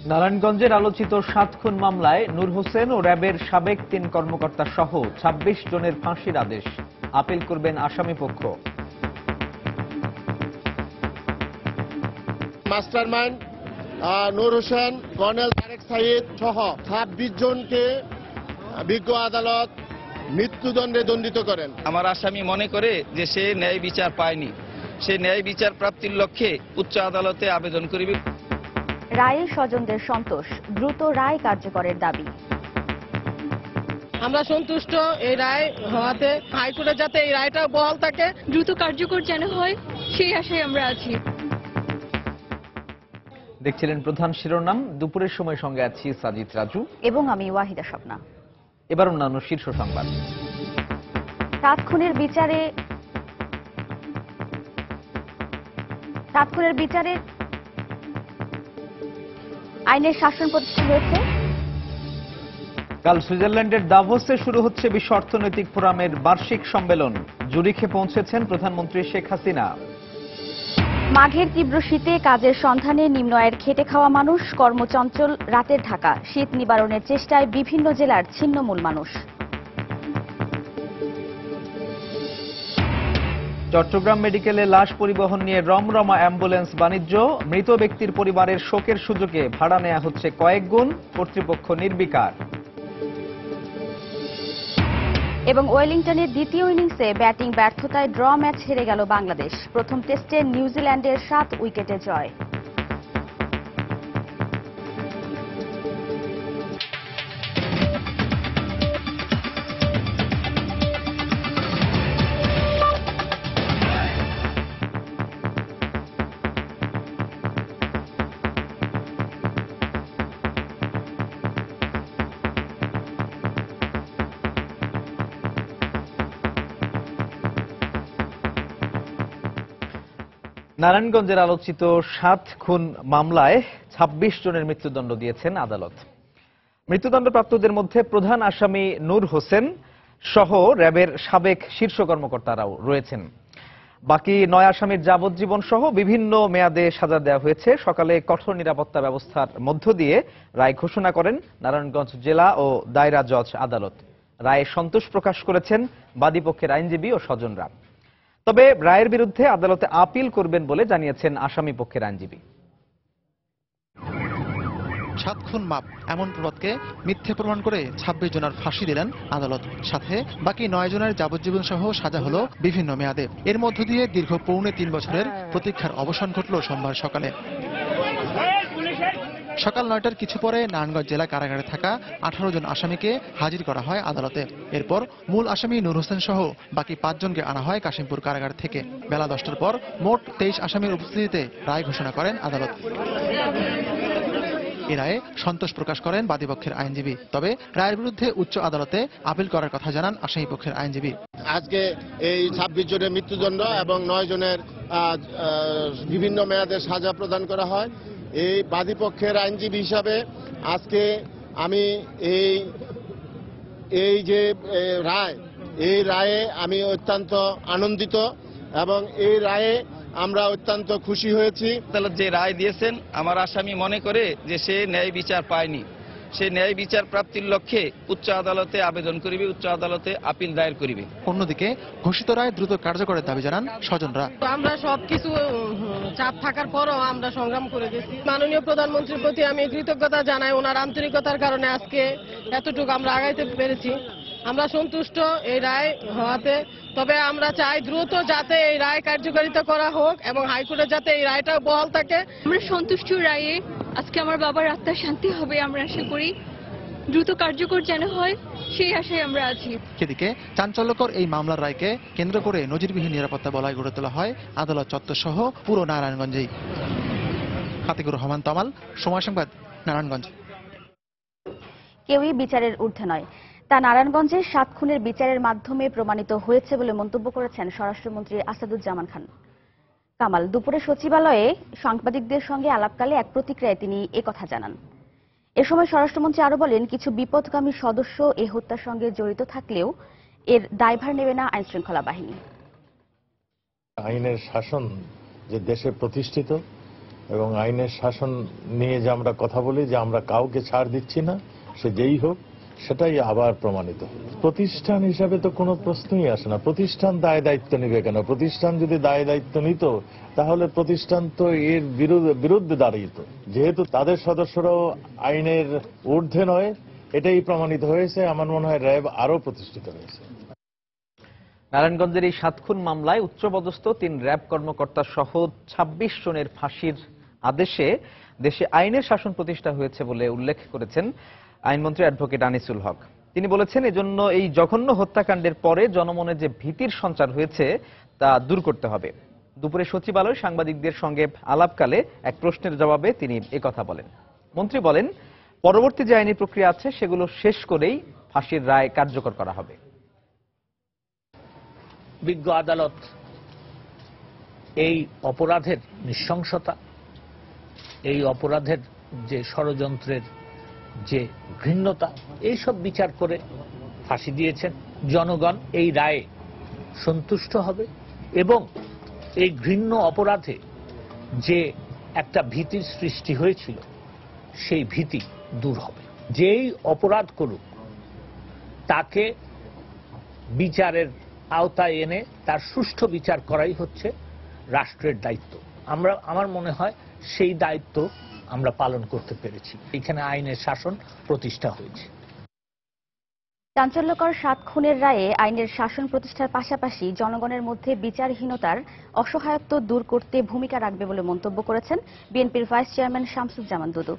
নারায়ণগঞ্জের আলোচিত ৭ খুন মামলায় নূর হোসেন ও র্যাবের সাবেক ৩ কর্মকর্তা সহ ২৬ জনের ফাঁসির আদেশ। আপিল করবেন আসামি পক্ষ। মাস্টারমাইন্ড নূর হোসেন, কর্নেল তারেক সাইদ সহ ২৬ জনকে বিজ্ঞ আদালত মৃত্যুদণ্ডে দণ্ডিত করেন। আমার আসামি মনে করে যে সে ন্যায় বিচার পায়নি, সে ন্যায় বিচার প্রাপ্তির লক্ষ্যে উচ্চ আদালতে আবেদন করিবে। রায়ে স্বজনদের সন্তোষ, দ্রুত রায় কার্যকরের দাবি। আমরা সন্তুষ্ট এই রায় হওয়াতে, হাইকোর্টে যাতে এই রায়টা বহাল থাকে, দ্রুত কার্যকর যেন হয় সেই আশায় আমরা আছি। দেখছিলেন প্রধান শিরোনাম। দুপুরের সময় সঙ্গে আছি সাজিদ রাজু এবং আমি ওয়াহিদা স্বপ্না। এবার অন্যান্য শীর্ষ সংবাদ। ৭ খুনের বিচারে আইনের শাসন প্রতিষ্ঠা হয়েছে। কাল সুইজারল্যান্ডের দাভোসে শুরু হচ্ছে বিশ্ব অর্থনৈতিক ফোরামের বার্ষিক সম্মেলন। জুরিখে পৌঁছেছেন প্রধানমন্ত্রী শেখ হাসিনা। মাঘের তীব্র শীতে কাজের সন্ধানে নিম্ন আয়ের খেটে খাওয়া মানুষ, কর্মচঞ্চল রাতের ঢাকা। শীত নিবারণের চেষ্টায় বিভিন্ন জেলার ছিন্নমূল মানুষ। চট্টগ্রাম মেডিকেলে লাশ পরিবহন নিয়ে রমরমা অ্যাম্বুলেন্স বাণিজ্য। মৃত ব্যক্তির পরিবারের শোকের সুযোগে ভাড়া নেওয়া হচ্ছে কয়েক গুণ, কর্তৃপক্ষ নির্বিকার। এবং ওয়েলিংটনের দ্বিতীয় ইনিংসে ব্যাটিং ব্যর্থতায় ড্র ম্যাচ হেরে গেল বাংলাদেশ। প্রথম টেস্টে নিউজিল্যান্ডের 7 উইকেটে জয়। নারায়ণগঞ্জের আলোচিত ৭ খুন মামলায় ২৬ জনের মৃত্যুদণ্ড দিয়েছেন আদালত। মৃত্যুদণ্ডপ্রাপ্তদের মধ্যে প্রধান আসামি নূর হোসেন সহ র্যাবের সাবেক শীর্ষ কর্মকর্তারাও রয়েছেন। বাকি ৯ আসামির যাবজ্জীবন সহ বিভিন্ন মেয়াদে সাজা দেওয়া হয়েছে। সকালে কঠোর নিরাপত্তা ব্যবস্থার মধ্য দিয়ে রায় ঘোষণা করেন নারায়ণগঞ্জ জেলা ও দায়রা জজ আদালত। রায়ে সন্তোষ প্রকাশ করেছেন বাদীপক্ষের আইনজীবী ও স্বজনরা। তবে রায়ের বিরুদ্ধে আদালতে আপিল করবেন বলে জানিয়েছেন আসামি পক্ষের আইনজীবী। ৭ খুন মাপ এমন প্রবাদকে মিথ্যে প্রমাণ করে ২৬ জনের ফাঁসি দিলেন আদালত। সাথে বাকি ৯ জনের যাবজ্জীবন সহ সাজা হলো বিভিন্ন মেয়াদে। এর মধ্য দিয়ে দীর্ঘ পৌনে ৩ বছরের প্রতীক্ষার অবসান ঘটল সোমবার সকালে। সকাল ৯টার কিছু পরে নারায়ণগঞ্জ জেলা কারাগারে থাকা ১৮ জন আসামিকে হাজির করা হয় আদালতে। এরপর মূল আসামি নূর হোসেন সহ বাকি ৫ জনকে আনা হয় কাশিমপুর কারাগার থেকে। বেলা ১০টার পর মোট ২৩ আসামির উপস্থিতিতে রায় ঘোষণা করেন আদালত। এ রায়ে সন্তোষ প্রকাশ করেন বাদীপক্ষের আইনজীবী। তবে রায়ের বিরুদ্ধে উচ্চ আদালতে আপিল করার কথা জানান আসামি পক্ষের আইনজীবী। আজকে এই ২৬ জনের মৃত্যুদণ্ড এবং 9 জনের বিভিন্ন মেয়াদে সাজা প্রদান করা হয়। এই বাদীপক্ষের আইনজীবী হিসাবে আজকে আমি এই যে রায়, এই রায়ে আমি অত্যন্ত আনন্দিত এবং এই রায়ে আমরা অত্যন্ত খুশি হয়েছি। আদালত যে রায় দিয়েছেন, আমার আসামি মনে করে যে সে ন্যায় বিচার পায়নি, সে ন্যায় বিচার প্রাপ্তির লক্ষ্যে উচ্চ আদালতে আবেদন করিবে, উচ্চ আদালতে আপিল দায়ের করিবে। অন্যদিকে ঘোষিত রায় দ্রুত কার্যকরের দাবি জানান স্বজনরা। আমরা সবকিছু চাপ থাকার পরও আমরা সংগ্রাম করে গেছি। মাননীয় প্রধানমন্ত্রীর প্রতি আমি কৃতজ্ঞতা জানাই। ওনার আন্তরিকতার কারণে আজকে এতটুকু আমরা আগাইতে পেরেছি। আমরা সন্তুষ্ট এই রায় হওয়াতে। তবে আমরা চাই দ্রুত যাতে এই রায় কার্যকারিতা করা হোক এবং হাইকোর্টে যাতে এই রায়টা বহাল থাকে। আমরা সন্তুষ্ট রায়ে আজকে আমার বাবার আত্মার শান্তি হবে আমরা আশা করি। দ্রুত কার্যকর যেন হয় সেই আশায় আমরা আছি। এদিকে চাঞ্চল্যকর এই মামলার রায়কে কেন্দ্র করে নজিরবিহীন নিরাপত্তা বলয় গড়ে তোলা হয় আদালত চত্বর সহ পুরো নারায়ণগঞ্জেই। আতিকুর রহমান তামাল, সময় সংবাদ, নারায়ণগঞ্জ। কেউই বিচারের ঊর্ধ্বে নয়, তা নারায়ণগঞ্জের ৭ খুনের বিচারের মাধ্যমে প্রমাণিত হয়েছে বলে মন্তব্য করেছেন স্বরাষ্ট্রমন্ত্রী আসাদুজ্জামান খান কামাল। দুপুরে সচিবালয়ে সাংবাদিকদের সঙ্গে আলাপকালে এক প্রতিক্রিয়ায় তিনি একথা জানান। এ সময় স্বরাষ্ট্রমন্ত্রী আরো বলেন, কিছু বিপদগামী সদস্য এ হত্যার সঙ্গে জড়িত থাকলেও এর দায়ভার নেবে না আইনশৃঙ্খলা বাহিনী। আইনের শাসন যে দেশে প্রতিষ্ঠিত এবং আইনের শাসন নিয়ে যে আমরা কথা বলি যে আমরা কাউকে ছাড় দিচ্ছি না, সে যেই হোক, সেটাই আবার প্রমাণিত। প্রতিষ্ঠান হিসাবে তো কোনো প্রশ্নই আসে না। প্রতিষ্ঠান দায় দায়িত্ব নিবে কেন? প্রতিষ্ঠান যদি দায় দায়িত্ব নিত তাহলে প্রতিষ্ঠান তো এর বিরুদ্ধে দাঁড়িয়েত। যেহেতু তাদের সদস্যরাও আইনের ঊর্ধ্বে নয়, এটাই প্রমাণিত হয়েছে। আমার মনে হয় র্যাব আরো প্রতিষ্ঠিত হয়েছে। নারায়ণগঞ্জের এই 7 খুন মামলায় উচ্চপদস্থ 3 র্যাব কর্মকর্তা সহ 26 জনের ফাঁসির আদেশে দেশে আইনের শাসন প্রতিষ্ঠা হয়েছে বলে উল্লেখ করেছেন আইনমন্ত্রী অ্যাডভোকেট আনিসুল হক। তিনি বলেছেন, এজন্য এই জঘন্য হত্যাকাণ্ডের পরে জনমনে যে ভীতির সঞ্চার হয়েছে তা দূর করতে হবে। দুপুরে সচিবালয়ে সাংবাদিকদের সঙ্গে আলাপকালে এক প্রশ্নের জবাবে তিনি একথা বলেন। মন্ত্রী বলেন, পরবর্তী যে আইনি প্রক্রিয়া আছে সেগুলো শেষ করেই ফাঁসির রায় কার্যকর করা হবে। বিজ্ঞ আদালত এই অপরাধের নৃশংসতা, এই অপরাধের যে ষড়যন্ত্রের যে ঘৃণ্যতা, এইসব বিচার করে ফাঁসি দিয়েছেন। জনগণ এই রায়ে সন্তুষ্ট হবে এবং এই ঘৃণ্য অপরাধে যে একটা ভীতির সৃষ্টি হয়েছিল সেই ভীতি দূর হবে। যেই অপরাধ করুক তাকে বিচারের আওতায় এনে তার সুষ্ঠু বিচার করাই হচ্ছে রাষ্ট্রের দায়িত্ব। আমার মনে হয় সেই দায়িত্ব আমরা পালন করতে পেরেছি। এখানে আইনের শাসন প্রতিষ্ঠা হয়েছে। চাঞ্চল্যকর 7 খুনের রায়ে আইনের শাসন প্রতিষ্ঠার পাশাপাশি জনগণের মধ্যে বিচারহীনতার অসহায়ত্ব দূর করতে ভূমিকা রাখবে বলে মন্তব্য করেছেন বিএনপির ভাইস চেয়ারম্যান শামসুজ্জামান দুদু।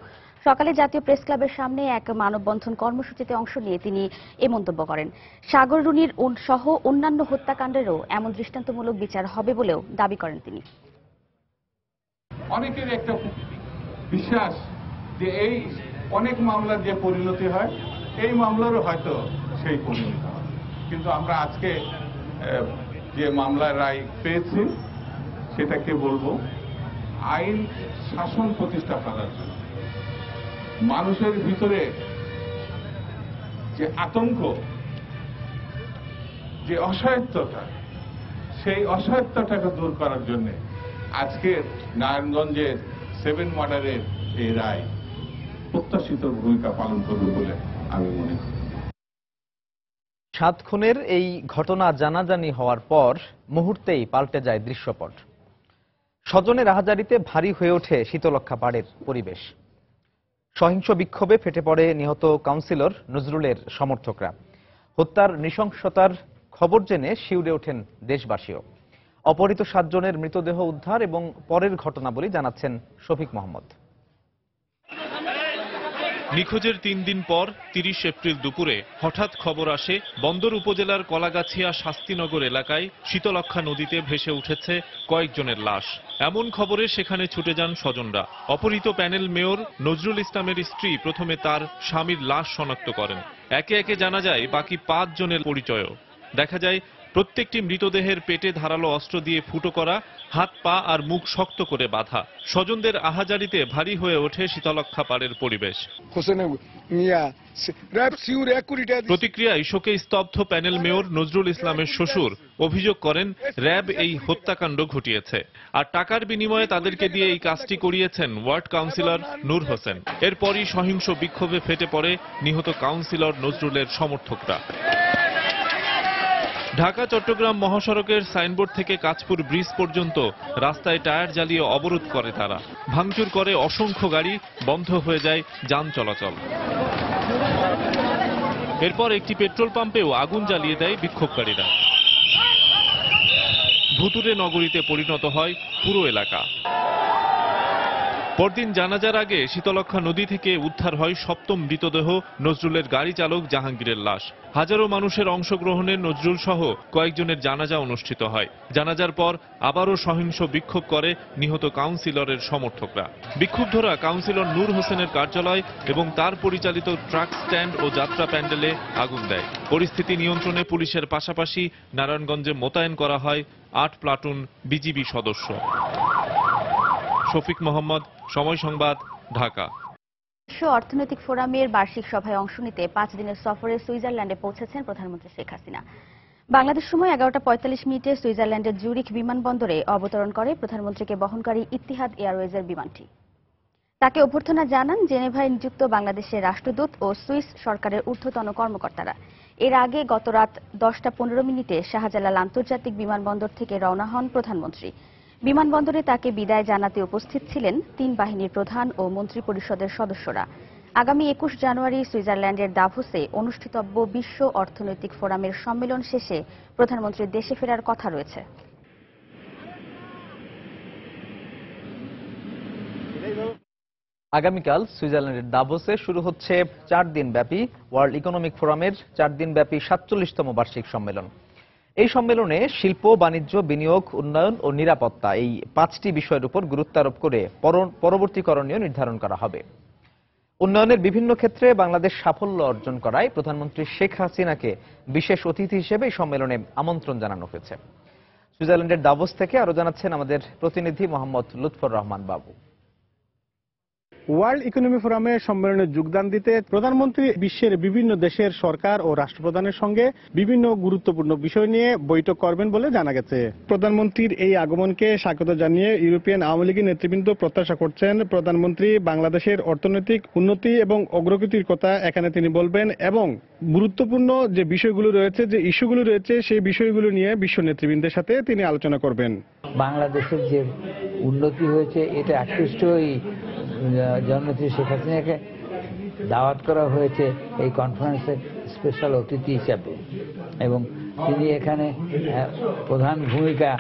সকালে জাতীয় প্রেস ক্লাবের সামনে এক মানববন্ধন কর্মসূচিতে অংশ নিয়ে তিনি এ মন্তব্য করেন। সাগর রুনির সহ অন্যান্য হত্যাকাণ্ডেরও এমন দৃষ্টান্তমূলক বিচার হবে বলেও দাবি করেন তিনি। অনেকের একটা বিশ্বাস যে এই অনেক মামলার যে পরিণতি হয়, এই মামলারও হয়তো সেই পরিণতি হয়। কিন্তু আমরা আজকে যে মামলার রায় পেয়েছি সেটাকে বলবো আইন শাসন প্রতিষ্ঠা করার জন্য। মানুষের ভিতরে যে আতঙ্ক, যে অসহায়ত্বতা, সেই অসহায়ত্বটাকে দূর করার জন্য আজকে নারায়ণগঞ্জের 7 মার্ডারের এই রায় প্রত্যাশিত ভূমিকা পালন করবে বলে আমি মনে করি। 7 খুনের এই ঘটনা জানাজানি হওয়ার পর মুহূর্তেই পাল্টে যায় দৃশ্যপট। স্বজনের আহাজারিতে ভারী হয়ে ওঠে শীতলক্ষ্যা পাড়ের পরিবেশ। সহিংস বিক্ষোভে ফেটে পড়ে নিহত কাউন্সিলর নজরুলের সমর্থকরা। হত্যার নৃশংসতার খবর জেনে শিউরে ওঠেন দেশবাসীও। অপহৃত 7 জনের মৃতদেহ উদ্ধার এবং পরের ঘটনাবলী জানাচ্ছেন শফিক মোহাম্মদ। নিখোঁজের 3 দিন পর 30 এপ্রিল দুপুরে হঠাৎ খবর আসে বন্দর উপজেলার কলাগাছিয়া শাস্তিনগর এলাকায় শীতলক্ষ্যা নদীতে ভেসে উঠেছে কয়েকজনের লাশ। এমন খবরে সেখানে ছুটে যান স্বজনরা। অপহৃত প্যানেল মেয়র নজরুল ইসলামের স্ত্রী প্রথমে তার স্বামীর লাশ শনাক্ত করেন। একে একে জানা যায় বাকি 5 জনের পরিচয়ও। দেখা যায় প্রত্যেকটি মৃতদেহের পেটে ধারালো অস্ত্র দিয়ে ফুটো করা, হাত পা আর মুখ শক্ত করে বাঁধা। স্বজনদের আহাজারিতে ভারী হয়ে ওঠে শীতলক্ষ্যা পাড়ের পরিবেশ। প্রতিক্রিয়ায় শোকে স্তব্ধ প্যানেল মেয়র নজরুল ইসলামের শ্বশুর অভিযোগ করেন র্যাব এই হত্যাকাণ্ড ঘটিয়েছে, আর টাকার বিনিময়ে তাদেরকে দিয়ে এই কাজটি করিয়েছেন ওয়ার্ড কাউন্সিলর নূর হোসেন। এরপরই সহিংস বিক্ষোভে ফেটে পড়ে নিহত কাউন্সিলর নজরুলের সমর্থকরা। ঢাকা চট্টগ্রাম মহাসড়কের সাইনবোর্ড থেকে কাঁচপুর ব্রিজ পর্যন্ত রাস্তায় টায়ার জ্বালিয়ে অবরোধ করে তারা। ভাঙচুর করে অসংখ্য গাড়ি, বন্ধ হয়ে যায় যান চলাচল। এরপর একটি পেট্রোল পাম্পেও আগুন জ্বালিয়ে দেয় বিক্ষোভকারীরা। ভুতুড়ে নগরীতে পরিণত হয় পুরো এলাকা। পরদিন জানাজার আগে শীতলক্ষ্যা নদী থেকে উদ্ধার হয় 7ম মৃতদেহ নজরুলের গাড়ি চালক জাহাঙ্গীরের লাশ। হাজারো মানুষের অংশগ্রহণে নজরুল সহ কয়েকজনের জানাজা অনুষ্ঠিত হয়। জানাজার পর আবারও সহিংস বিক্ষোভ করে নিহত কাউন্সিলরের সমর্থকরা। বিক্ষুব্ধরা কাউন্সিলর নূর হোসেনের কার্যালয় এবং তার পরিচালিত ট্রাক স্ট্যান্ড ও যাত্রা প্যান্ডেলে আগুন দেয়। পরিস্থিতি নিয়ন্ত্রণে পুলিশের পাশাপাশি নারায়ণগঞ্জে মোতায়েন করা হয় 8 প্লাটুন বিজিবি সদস্য। শফিক মোহাম্মদ, সময় সংবাদ, ঢাকা। বিশ্ব অর্থনৈতিক ফোরামের বার্ষিক সভায় অংশ নিতে 5 দিনের সফরে সুইজারল্যান্ডে পৌঁছেছেন প্রধানমন্ত্রী শেখ হাসিনা। বাংলাদেশ সময় 11:45 সুইজারল্যান্ডের জুরিখ বিমানবন্দরে অবতরণ করে প্রধানমন্ত্রীকে বহনকারী ইতিহাদ এয়ারওয়েজের বিমানটি। তাকে অভ্যর্থনা জানান জেনেভায় নিযুক্ত বাংলাদেশের রাষ্ট্রদূত ও সুইস সরকারের ঊর্ধ্বতন কর্মকর্তারা। এর আগে গত রাত 10:15 শাহজালাল আন্তর্জাতিক বিমানবন্দর থেকে রওনা হন প্রধানমন্ত্রী। বিমানবন্দরে তাকে বিদায় জানাতে উপস্থিত ছিলেন 3 বাহিনীর প্রধান ও মন্ত্রিপরিষদের সদস্যরা। আগামী 21 জানুয়ারি সুইজারল্যান্ডের দাভোসে অনুষ্ঠিতব্য বিশ্ব অর্থনৈতিক ফোরামের সম্মেলন শেষে প্রধানমন্ত্রীর দেশে ফেরার কথা রয়েছে। আগামীকাল সুইজারল্যান্ডের দাভোসে শুরু হচ্ছে 4 দিনব্যাপী ওয়ার্ল্ড ইকোনমিক ফোরামের 4 দিনব্যাপী 47তম বার্ষিক সম্মেলন। এই সম্মেলনে শিল্প, বাণিজ্য, বিনিয়োগ, উন্নয়ন ও নিরাপত্তা এই 5টি বিষয়ের উপর গুরুত্ব আরোপ করে পরবর্তী করণীয় নির্ধারণ করা হবে। উন্নয়নের বিভিন্ন ক্ষেত্রে বাংলাদেশ সাফল্য অর্জন করায় প্রধানমন্ত্রী শেখ হাসিনাকে বিশেষ অতিথি হিসেবে এই সম্মেলনে আমন্ত্রণ জানানো হয়েছে। সুইজারল্যান্ডের দাভোস থেকে আরো জানাচ্ছেন আমাদের প্রতিনিধি মোহাম্মদ লুৎফর রহমান বাবু। ওয়ার্ল্ড ইকোনমি ফোরামে সম্মেলনে যোগদান দিতে প্রধানমন্ত্রী বিশ্বের বিভিন্ন দেশের সরকার ও রাষ্ট্রপ্রধানের সঙ্গে বিভিন্ন গুরুত্বপূর্ণ বিষয় নিয়ে বৈঠক করবেন বলে জানা গেছে। প্রধানমন্ত্রীর এই আগমনকে স্বাগত জানিয়ে ইউরোপিয়ান আওয়ামী লীগের নেতৃবৃন্দ প্রত্যাশা করছেন প্রধানমন্ত্রী বাংলাদেশের অর্থনৈতিক উন্নতি এবং অগ্রগতির কথা এখানে তিনি বলবেন এবং গুরুত্বপূর্ণ যে বিষয়গুলো রয়েছে, যে ইস্যুগুলো রয়েছে, সেই বিষয়গুলো নিয়ে বিশ্ব নেতৃবৃন্দের সাথে তিনি আলোচনা করবেন। বাংলাদেশের যে উন্নতি হয়েছে এটা আকৃষ্ট জননেত্রী শেখ হাসিনাকে দাওয়াত করা হয়েছে এই কনফারেন্সের স্পেশাল অতিথি হিসাবে এবং তিনি এখানে প্রধান ভূমিকা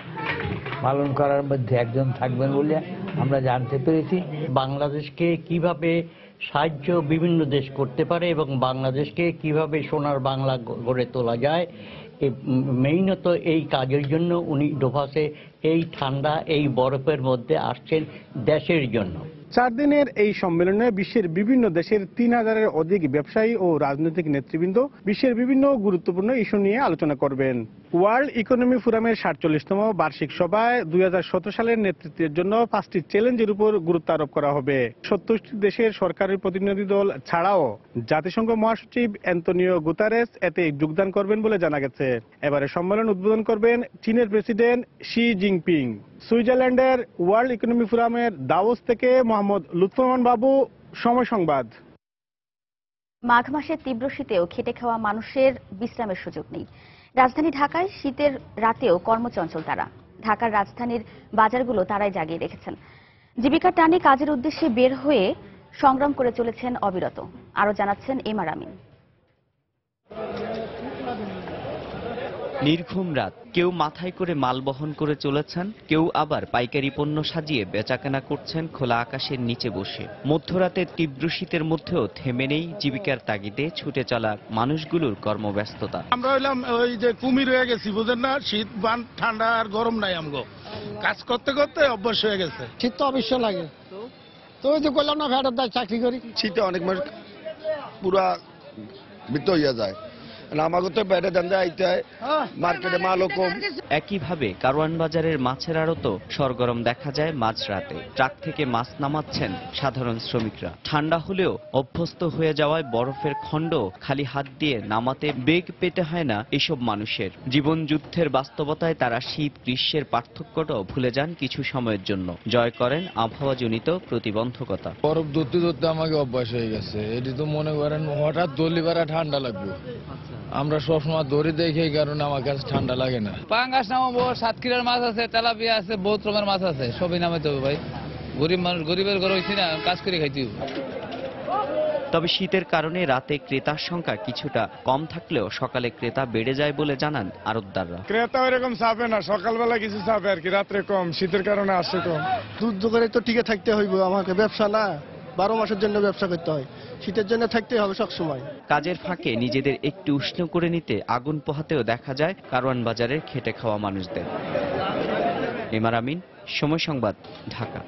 পালন করার মধ্যে একজন থাকবেন বলে আমরা জানতে পেরেছি। বাংলাদেশকে কিভাবে সাহায্য বিভিন্ন দেশ করতে পারে এবং বাংলাদেশকে কিভাবে সোনার বাংলা গড়ে তোলা যায়, মেইনত এই কাজের জন্য উনি ডোভাসে এই ঠান্ডা এই বরফের মধ্যে আসছেন দেশের জন্য। 4 দিনের এই সম্মেলনে বিশ্বের বিভিন্ন দেশের 3000-এর অধিক ব্যবসায়ী ও রাজনৈতিক নেতৃবৃন্দ বিশ্বের বিভিন্ন গুরুত্বপূর্ণ ইস্যু নিয়ে আলোচনা করবেন। ওয়ার্ল্ড ইকোনমি ফোরামের 47তম বার্ষিক সভায় 2017 সালের নেতৃত্বের জন্য 5টি চ্যালেঞ্জের উপর গুরুত্ব আরোপ করা হবে। 70টি দেশের সরকারের প্রতিনিধি দল ছাড়াও জাতিসংঘ মহাসচিব অ্যান্তনিও গুতারেস এতে যোগদান করবেন বলে জানা গেছে। এবারে সম্মেলন উদ্বোধন করবেন চীনের প্রেসিডেন্ট শি জিনপিং। সুইজারল্যান্ডের ওয়ার্ল্ড ইকোনমি ফোরামের দাভোস থেকে মোহাম্মদ লুৎফর রহমান বাবু, সময় সংবাদ। মাঘ মাসের তীব্র শীতেও খেটে খাওয়া মানুষের বিশ্রামের সুযোগ নেই। রাজধানী ঢাকায় শীতের রাতেও কর্মচঞ্চল তারা। ঢাকার রাজধানীর বাজারগুলো তারাই জাগিয়ে রেখেছেন। জীবিকার টানে কাজের উদ্দেশ্যে বের হয়ে সংগ্রাম করে চলেছেন অবিরত। আরো জানাচ্ছেন এমআর আমিন। নির্ঘুম রাত, কেউ মাথায় করে মাল বহন করে চলেছেন, কেউ আবার পাইকারি পণ্য সাজিয়ে বেচাকেনা করছেন খোলা আকাশের নিচে বসে। মধ্যরাতের তীব্র শীতের মধ্যেও থেমে নেই জীবিকার তাগিদে ছুটে চলা মানুষগুলোর কর্মব্যস্ততা। আমরা হইলাম ওই যে কুমির হয়ে গেছি, বুঝেন না, শীত বান ঠান্ডা আর গরম নাই, আমগো কাজ করতে করতে অভ্যাস হয়ে গেছে। শীত তো অবশ্য লাগে, তো ওই যে করলাম না ভ্যাটের দায় চাকরি করি, শীতে অনেক মানুষ পুরা মৃত হইয়া যায়। একইভাবে কারওয়ান বাজারের মাছের আড়তও সরগরম দেখা যায় মাঝরাতে। ট্রাক থেকে মাছ নামাচ্ছেন সাধারণ শ্রমিকরা। ঠান্ডা হলেও অভ্যস্ত হয়ে যাওয়ায় বরফের খণ্ড খালি হাত দিয়ে নামাতে বেগ পেতে হয় না এসব মানুষের। জীবন যুদ্ধের বাস্তবতায় তারা শীত গ্রীষ্মের পার্থক্যটাও ভুলে যান কিছু সময়ের জন্য। জয় করেন আবহাওয়াজনিত প্রতিবন্ধকতা। বরফ ধরতে ধরতে আমাকে অভ্যাস হয়ে গেছে। এটি তো মনে করেন হঠাৎ দলিপাড়া ঠান্ডা লাগবে, আমরা সবসময় দড়ি দেখি, এই কারণে আমার কাছে ঠান্ডা লাগে না। পাঙ্গাস নামাবো, 7 কিলোর মাছ আছে, তেলাপিয়া আছে, বহুত রকমের মাছ আছে, সবই নামাইতে হবে ভাই। গরিব মানুষ, গরিবের ঘর হইছি না, কাজ করে খাইতে হবে। তবে শীতের কারণে রাতে ক্রেতার সংখ্যা কিছুটা কম থাকলেও সকালে ক্রেতা বেড়ে যায় বলে জানান আড়তদাররা। ক্রেতা ওইরকম চাপে না, সকালবেলা কিছু চাপে আর কি, রাত্রে কম, শীতের কারণে আসে কম। যুদ্ধ করে তো টিকে থাকতে হইব, আমাকে ব্যবসা না 12 মাসের জন্য ব্যবসা করতে হয়, শীতের জন্য থাকতে হবে সবসময়। কাজের ফাঁকে নিজেদের একটু উষ্ণ করে নিতে আগুন পোহাতেও দেখা যায় কারওয়ান বাজারের খেটে খাওয়া মানুষদের। এমআর আমিন, সময় সংবাদ, ঢাকা।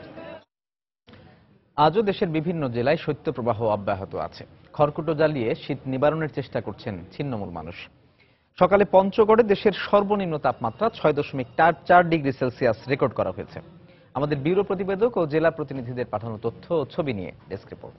আজও দেশের বিভিন্ন জেলায় শৈত্যপ্রবাহ অব্যাহত আছে। খড়কুটো জ্বালিয়ে শীত নিবারণের চেষ্টা করছেন ছিন্নমূল মানুষ। সকালে পঞ্চগড়ে দেশের সর্বনিম্ন তাপমাত্রা 6.4 ডিগ্রি সেলসিয়াস রেকর্ড করা হয়েছে। আমাদের ব্যুরো প্রতিবেদক ও জেলা প্রতিনিধিদের পাঠানো তথ্য ও ছবি নিয়ে ডেস্ক রিপোর্ট।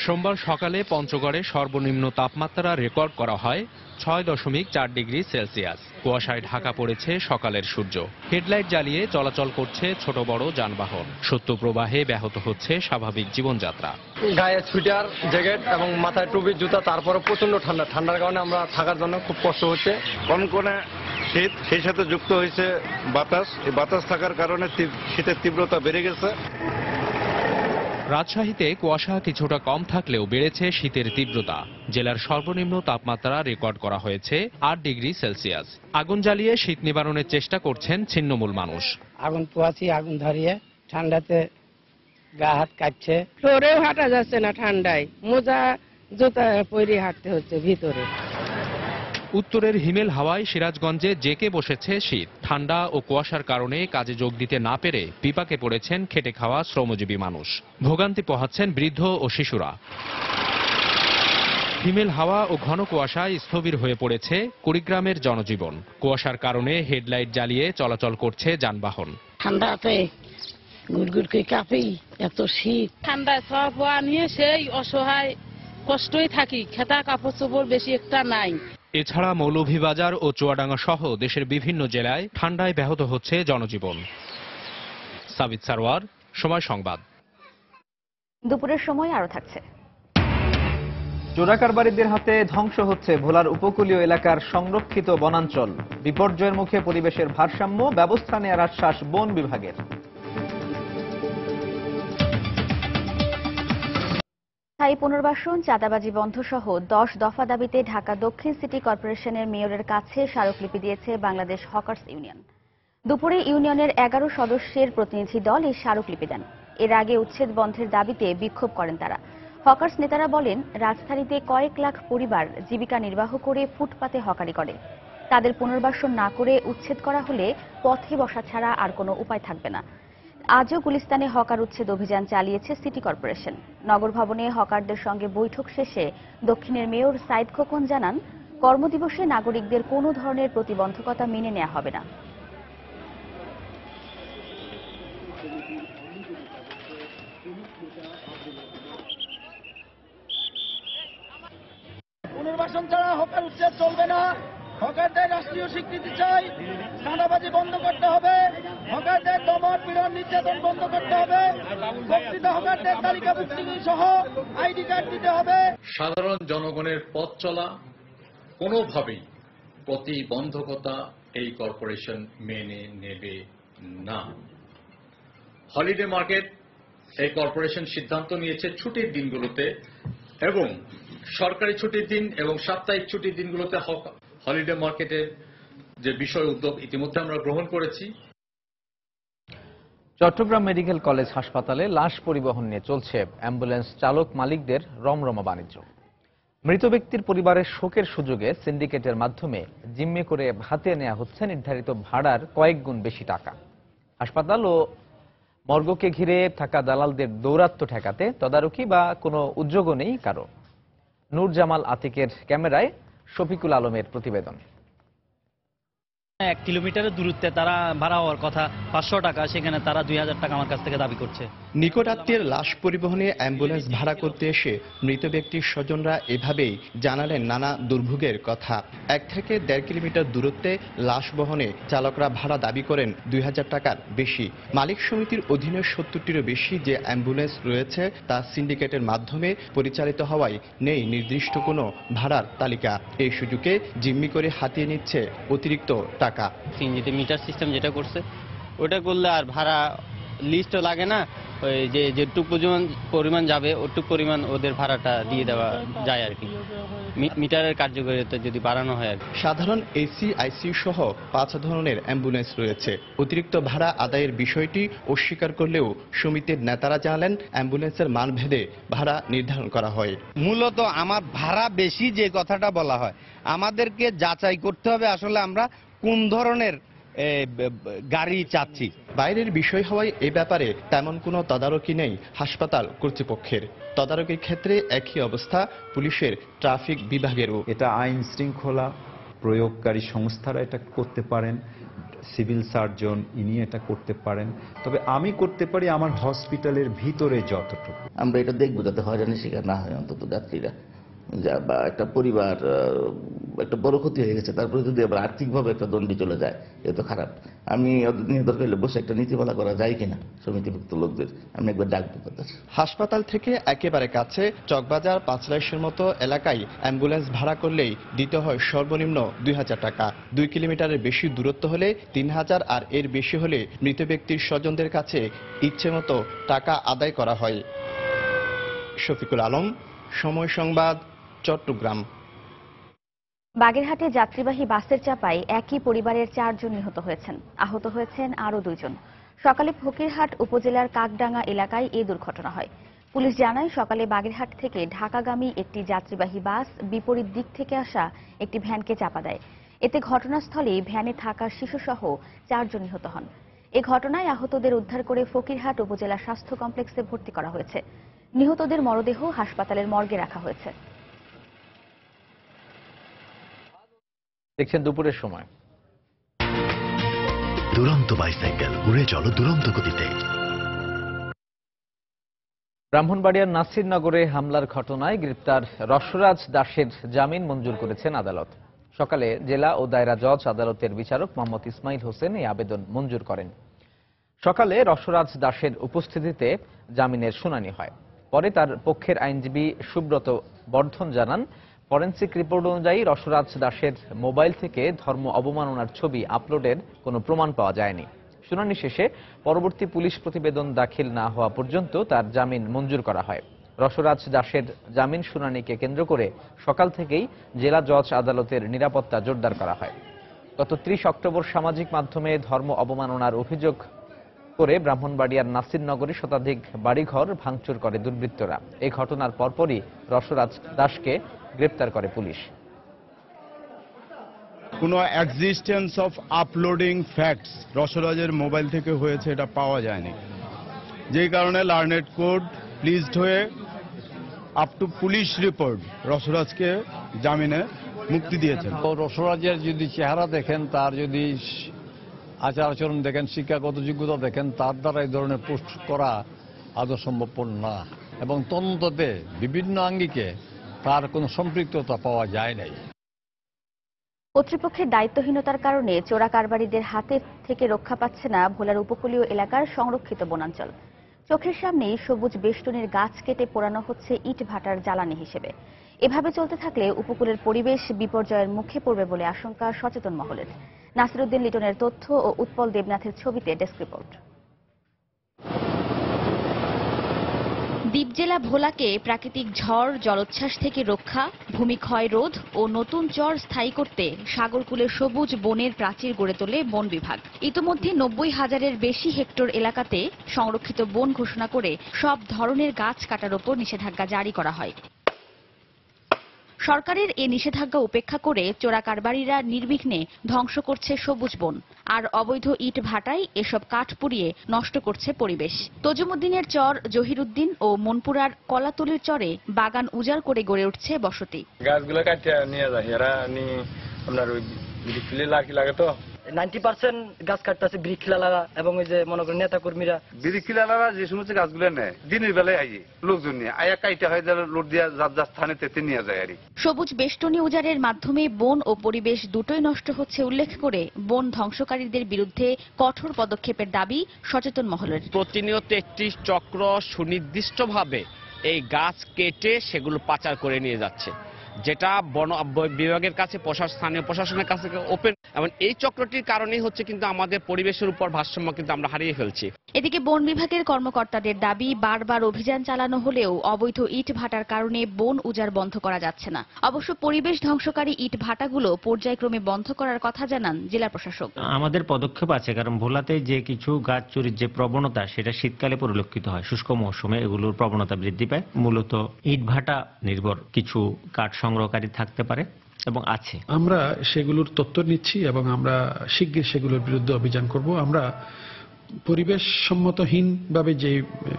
সোমবার সকালে পঞ্চগড়ে সর্বনিম্ন তাপমাত্রা রেকর্ড করা হয় 6.4 ডিগ্রি সেলসিয়াস। কুয়াশায় ঢাকা পড়েছে সকালের সূর্য। হেডলাইট জ্বালিয়ে চলাচল করছে ছোট বড় যানবাহন। শৈত্যপ্রবাহে ব্যাহত হচ্ছে স্বাভাবিক জীবনযাত্রা। গায়ে সুইটার, জ্যাকেট এবং মাথায় টুপি, জুতা, তারপরে প্রচন্ড ঠান্ডার কারণে আমরা থাকার জন্য খুব কষ্ট হচ্ছে। কনকনে শীত, সেই সাথে যুক্ত হয়েছে বাতাস। এই বাতাস থাকার কারণে শীতের তীব্রতা বেড়ে গেছে। রাজশাহীতে কুয়াশা কিছুটা কম থাকলেও বেড়েছে শীতের তীব্রতা। জেলার সর্বনিম্ন তাপমাত্রা রেকর্ড করা হয়েছে 8 ডিগ্রি সেলসিয়াস। আগুন জ্বালিয়ে শীত নিবারণের চেষ্টা করছেন ছিন্নমূল মানুষ। আগুন পোয়াচ্ছি, আগুন ধরিয়ে ঠান্ডাতে গা হাত কাটছে, ফ্লোরেও হাঁটা যাচ্ছে না ঠান্ডায়, মোজা জুতা পরে হাঁটতে হচ্ছে ভিতরে। উত্তরের হিমেল হাওয়ায় সিরাজগঞ্জে জেকে বসেছে শীত। ঠান্ডা ও কুয়াশার কারণে কাজে যোগ দিতে না পেরে বিপাকে পড়েছেন খেটে খাওয়া শ্রমজীবী মানুষ। ভোগান্তি পোহাচ্ছেন বৃদ্ধ ও শিশুরা। হিমেল হাওয়া ও ঘন কুয়াশায় স্থবির হয়ে পড়েছে কুড়িগ্রামের জনজীবন। কুয়াশার কারণে হেডলাইট জ্বালিয়ে চলাচল করছে যানবাহন। ঠান্ডাতে গুড়গুড় করে কাঁপি, এত শীত। ঠান্ডায় সব পোয়া নিয়ে সেই অসহায় কষ্টই থাকি, খেতা কাপড় চোপড় বেশি একটা নাই। এছাড়া মৌলভীবাজার ও চুয়াডাঙ্গা সহ দেশের বিভিন্ন জেলায় ঠান্ডায় ব্যাহত হচ্ছে জনজীবন। সাবিত সারওয়ার, সময় সংবাদ। দুপুরের সময় আরো থাকছে। চোরাকারবারীদের হাতে ধ্বংস হচ্ছে ভোলার উপকূলীয় এলাকার সংরক্ষিত বনাঞ্চল। বিপর্যয়ের মুখে পরিবেশের ভারসাম্য, ব্যবস্থা নেওয়ার আশ্বাস বন বিভাগের। স্থায়ী পুনর্বাসন, চাঁদাবাজি বন্ধ সহ 10 দফা দাবিতে ঢাকা দক্ষিণ সিটি কর্পোরেশনের মেয়রের কাছে স্মারকলিপি দিয়েছে বাংলাদেশ হকার্স ইউনিয়ন। দুপুরে ইউনিয়নের 11 সদস্যের প্রতিনিধি দল এই স্মারকলিপি দেন। এর আগে উচ্ছেদ বন্ধের দাবিতে বিক্ষোভ করেন তারা। হকার্স নেতারা বলেন, রাজধানীতে কয়েক লাখ পরিবার জীবিকা নির্বাহ করে ফুটপাতে হকারি করে। তাদের পুনর্বাসন না করে উচ্ছেদ করা হলে পথে বসা ছাড়া আর কোনো উপায় থাকবে না। আজও গুলিস্তানে হকার উচ্ছেদ অভিযান চালিয়েছে সিটি কর্পোরেশন। নগর ভবনে হকারদের সঙ্গে বৈঠক শেষে দক্ষিণের মেয়র সাইদ খোকন জানান, কর্মদিবসে নাগরিকদের কোনো ধরনের প্রতিবন্ধকতা মেনে নেওয়া হবে না। পুনর্বাসন ছাড়া হকার উচ্ছেদ চলবে না। হকারদের রাষ্ট্রীয় স্বীকৃতি চাই। চাঁদাবাজি বন্ধ করতে হবে। হকারদের দমন পীড়ন নির্যাতন বন্ধ করতে হবে। প্রকৃত হকারদের তালিকাভুক্তি সহ আইডি কার্ড দিতে হবে। সাধারণ জনগণের পথ চলা কোনোভাবেই প্রতিবন্ধকতা এই কর্পোরেশন মেনে নেবে না। হলিডে মার্কেট এই কর্পোরেশন সিদ্ধান্ত নিয়েছে ছুটির দিনগুলোতে এবং সরকারি ছুটির দিন এবং সাপ্তাহিক ছুটির দিনগুলোতে হলিডে মার্কেটের যে বিষয় উদ্যোগ ইতিমধ্যে আমরা গ্রহণ করেছি। চট্টগ্রাম মেডিকেল কলেজ হাসপাতালে লাশ পরিবহন নিয়ে চলছে অ্যাম্বুলেন্স চালক মালিকদের রমরমা বাণিজ্য। মৃত ব্যক্তির পরিবারের শোকের সুযোগে সিন্ডিকেটের মাধ্যমে জিম্মি করে হাতিয়ে নেওয়া হচ্ছে নির্ধারিত ভাড়ার কয়েক গুণ বেশি টাকা। হাসপাতাল ও মর্গকে ঘিরে থাকা দালালদের দৌরাত্ম্য ঠেকাতে তদারকি বা কোনো উদ্যোগও নেই কারো। নূর জামাল আতিকের ক্যামেরায় শফিকুল আলমের প্রতিবেদন। 1 কিলোমিটারের দূরত্বে তারা ভাড়া হওয়ার কথা 500 টাকা, সেখানে তারা 2000 টাকা আমার কাছ থেকে দাবি করছে। নিকট আত্মীয়ের লাশ পরিবহনে অ্যাম্বুলেন্স ভাড়া করতে এসে মৃত ব্যক্তির স্বজনরা এভাবেই জানালেন নানা দুর্ভোগের কথা। 1 থেকে 1.5 কিলোমিটার দূরত্বে লাশ বহনে চালকরা ভাড়া দাবি করেন 2000 টাকার বেশি। মালিক সমিতির অধীনে 70টিরও বেশি যে অ্যাম্বুলেন্স রয়েছে তা সিন্ডিকেটের মাধ্যমে পরিচালিত হওয়ায় নেই নির্দিষ্ট কোনো ভাড়ার তালিকা। এই সুযোগে জিম্মি করে হাতিয়ে নিচ্ছে অতিরিক্ত টাকা। সিএনজিতে মিটার সিস্টেম যেটা করছে ওটা করলে আর ভাড়া লিস্টও লাগে না। ওই যেটুক পরিমাণ যাবে ওটুক পরিমাণ ওদের ভাড়াটা দিয়ে দেওয়া যায় আর কি। মিটারের কার্যকারিতা যদি বাড়ানো হয় আর কি। সাধারণ এসি, আইসিইউ সহ 5 ধরনের অ্যাম্বুলেন্স রয়েছে। অতিরিক্ত ভাড়া আদায়ের বিষয়টি অস্বীকার করলেও সমিতির নেতারা জানালেন অ্যাম্বুলেন্সের মান ভেদে ভাড়া নির্ধারণ করা হয়। মূলত আমার ভাড়া বেশি যে কথাটা বলা হয়, আমাদেরকে যাচাই করতে হবে আসলে আমরা কোন ধরনের গাড়ি চাচ্ছি। বাইরের বিষয় হওয়ায় এ ব্যাপারে তেমন কোনো তদারকি নেই হাসপাতাল কর্তৃপক্ষের। তদারকির ক্ষেত্রে একই অবস্থা পুলিশের ট্রাফিক বিভাগেরও। এটা আইন শৃঙ্খলা প্রয়োগকারী সংস্থারা এটা করতে পারেন। সিভিল সার্জন ইনি এটা করতে পারেন, তবে আমি করতে পারি আমার হসপিটালের ভিতরে যতটুকু। আমরা এটা দেখবো যাতে হয়রানির শিকার না হয় অন্তত যাত্রীরা, বা একটা পরিবার একটা বড় ক্ষতি হয়ে গেছে, তারপরে যদি আবার আর্থিকভাবে একটা দণ্ডি চলে যায় এ তো খারাপ। আমি দরকার হলে বসে একটা নীতিমালা করা যায় কিনা সমিতিভুক্ত লোকদের আমি একবার ডাকবো তাদের। হাসপাতাল থেকে একেবারে কাছে চকবাজার পাঁচলাইশের মতো এলাকায় অ্যাম্বুলেন্স ভাড়া করলেই দিতে হয় সর্বনিম্ন ২০০০ টাকা। ২ কিলোমিটারের বেশি দূরত্ব হলে ৩০০০, আর এর বেশি হলে মৃত ব্যক্তির স্বজনদের কাছে ইচ্ছে মতো টাকা আদায় করা হয়। শফিকুল আলম, সময় সংবাদ, চট্টগ্রাম। বাগেরহাটে যাত্রীবাহী বাসের চাপায় একই পরিবারের 4 জন নিহত হয়েছেন, আহত হয়েছেন আরও 2 জন। সকালে ফকিরহাট উপজেলার কাকডাঙ্গা এলাকায় এই দুর্ঘটনা হয়। পুলিশ জানায় সকালে বাগেরহাট থেকে ঢাকাগামী একটি যাত্রীবাহী বাস বিপরীত দিক থেকে আসা একটি ভ্যানকে চাপা দেয়। এতে ঘটনাস্থলেই ভ্যানে থাকা শিশুসহ 4 জন নিহত হন। এ ঘটনায় আহতদের উদ্ধার করে ফকিরহাট উপজেলা স্বাস্থ্য কমপ্লেক্সে ভর্তি করা হয়েছে। নিহতদের মরদেহ হাসপাতালের মর্গে রাখা হয়েছে। দেখছেন দুপুরের সময়। দুরন্ত বাইসাইকেল, উড়ে চলো দুরন্ত গতিতে। ব্রাহ্মণবাড়িয়ার নাসিরনগরে হামলার ঘটনায় গ্রেপ্তার রসরাজ দাসের জামিন মঞ্জুর করেছেন আদালত। সকালে জেলা ও দায়রা জজ আদালতের বিচারক মোহাম্মদ ইসমাইল হোসেন এই আবেদন মঞ্জুর করেন। সকালে রসরাজ দাসের উপস্থিতিতে জামিনের শুনানি হয়। পরে তার পক্ষের আইনজীবী সুব্রত বর্ধন জানান, ফরেনসিক রিপোর্ট অনুযায়ী রসরাজ দাসের মোবাইল থেকে ধর্ম অবমাননার ছবি আপলোডের কোনো প্রমাণ পাওয়া যায়নি। শুনানি শেষে পরবর্তী পুলিশ প্রতিবেদন দাখিল না হওয়া পর্যন্ত তার জামিন মঞ্জুর করা হয়। রসরাজ দাসের জামিন শুনানিকে কেন্দ্র করে সকাল থেকেই জেলা জজ আদালতের নিরাপত্তা জোরদার করা হয়। গত 30 অক্টোবর সামাজিক মাধ্যমে ধর্ম অবমাননার অভিযোগ করে ব্রাহ্মণবাড়িয়ার নাসিরনগরে শতাধিক বাড়িঘর ভাঙচুর করে দুর্বৃত্তরা। এই ঘটনার পরপরই রসরাজ দাসকে গ্রেপ্তার করে পুলিশ। কোনো এক্সিস্টেন্স অফ আপলোডিং ফ্যাক্টস রসরাজের মোবাইল থেকে হয়েছে এটা পাওয়া যায়নি, যেই কারণে লার্নেড কোর্ট প্লিজড হয়ে আপ টু পুলিশ রিপোর্ট রসরাজকে জামিনে মুক্তি দিয়েছেন। রসরাজের যদি চেহারা দেখেন, তার যদি আচার আচরণ দেখেন, শিক্ষাগত যোগ্যতা দেখেন, তার দ্বারা এই ধরনের পোস্ট করা আদৌ সম্ভবপর না, এবং তদন্ততে বিভিন্ন আঙ্গিকে তার কোনো সম্পৃক্ততা পাওয়া যায় নাই। কর্তৃপক্ষের দায়িত্বহীনতার কারণে চোরা কারবারিদের হাতে থেকে রক্ষা পাচ্ছে না ভোলার উপকূলীয় এলাকার সংরক্ষিত বনাঞ্চল। চোখের সামনেই সবুজ বেষ্টনীর গাছ কেটে পোড়ানো হচ্ছে ইট ভাটার জ্বালানি হিসেবে। এভাবে চলতে থাকলে উপকূলের পরিবেশ বিপর্যয়ের মুখে পড়বে বলে আশঙ্কা সচেতন মহলের। নাসিরউদ্দিন লিটনের তথ্য ও উৎপল দেবনাথের ছবিতে ডেস্ক রিপোর্ট। দ্বীপ জেলা ভোলাকে প্রাকৃতিক ঝড় জলোচ্ছ্বাস থেকে রক্ষা, ভূমিক্ষয় রোধ ও নতুন চর স্থায়ী করতে সাগরকূলে সবুজ বনের প্রাচীর গড়ে তোলে বন বিভাগ। ইতোমধ্যে 90,000-এর বেশি হেক্টর এলাকাতে সংরক্ষিত বন ঘোষণা করে সব ধরনের গাছ কাটার ওপর নিষেধাজ্ঞা জারি করা হয়। সরকারের এ নিষেধাজ্ঞা উপেক্ষা করে চোরা কারবারিরা নির্বিঘ্নে ধ্বংস করছে সবুজ বন, আর অবৈধ ইট ভাটায় এসব কাঠ পুড়িয়ে নষ্ট করছে পরিবেশ। তজুমুদ্দিনের চর জহিরুদ্দিন ও মনপুরার কলাতলির চরে বাগান উজাড় করে গড়ে উঠছে বসতি। গাছগুলো কাটিয়ে নিয়ে যায়, এরা আপনার ওই লাকি লাগে তো 90% গাছ কাটতেছে বৃক্ষলালারা, এবং ওই যে মনে করেন নেতা কর্মীরা। বৃক্ষলালারা যে সমস্ত গাছগুলো নেয় দিনের বেলায় আইয়ে লোকজন নিয়ে আয়া কাইটা হয়ে যাবে, লোড দিয়ে যার স্থানে তেতে নিয়ে যায়। আর সবুজ বেষ্টনী উজাড়ের মাধ্যমে বন ও পরিবেশ দুটোই নষ্ট হচ্ছে উল্লেখ করে বন ধ্বংসকারীদের বিরুদ্ধে কঠোর পদক্ষেপের দাবি সচেতন মহলের। প্রতিনিয়ত একটি চক্র সুনির্দিষ্টভাবে এই গাছ কেটে সেগুলো পাচার করে নিয়ে যাচ্ছে, যেটা বন বিভাগের কাছে স্থানীয় প্রশাসনের কাছে ওপেন, এবং এই চক্রটির কারণেই হচ্ছে কিন্তু আমাদের পরিবেশের উপর ভারসাম্য কিন্তু আমরা হারিয়ে ফেলছি। এদিকে বন বিভাগের কর্মকর্তাদের দাবি, বারবার অভিযান চালানো হলেও অবৈধ ইট ভাটার কারণে বন উজাড় বন্ধ করা যাচ্ছে না। অবশ্য পরিবেশ ধ্বংসকারী ইট ভাটাগুলো পর্যায়ক্রমে বন্ধ করার কথা জানান জেলা প্রশাসক। আমাদের পদক্ষেপ আছে, কারণ ভোলাতে যে কিছু গাছ চুরির যে প্রবণতা সেটা শীতকালে পরিলক্ষিত হয়, শুষ্ক মৌসুমে এগুলোর প্রবণতা বৃদ্ধি পায়। মূলত ইট ভাটা নির্ভর কিছু কাঠ সংগ্রহকারী থাকতে পারে এবং আছে। আমরা সেগুলোর তথ্য নিচ্ছি এবং আমরা শিগগির সেগুলোর বিরুদ্ধে অভিযান করব। আমরা পরিবেশ সম্মতহীনভাবে যে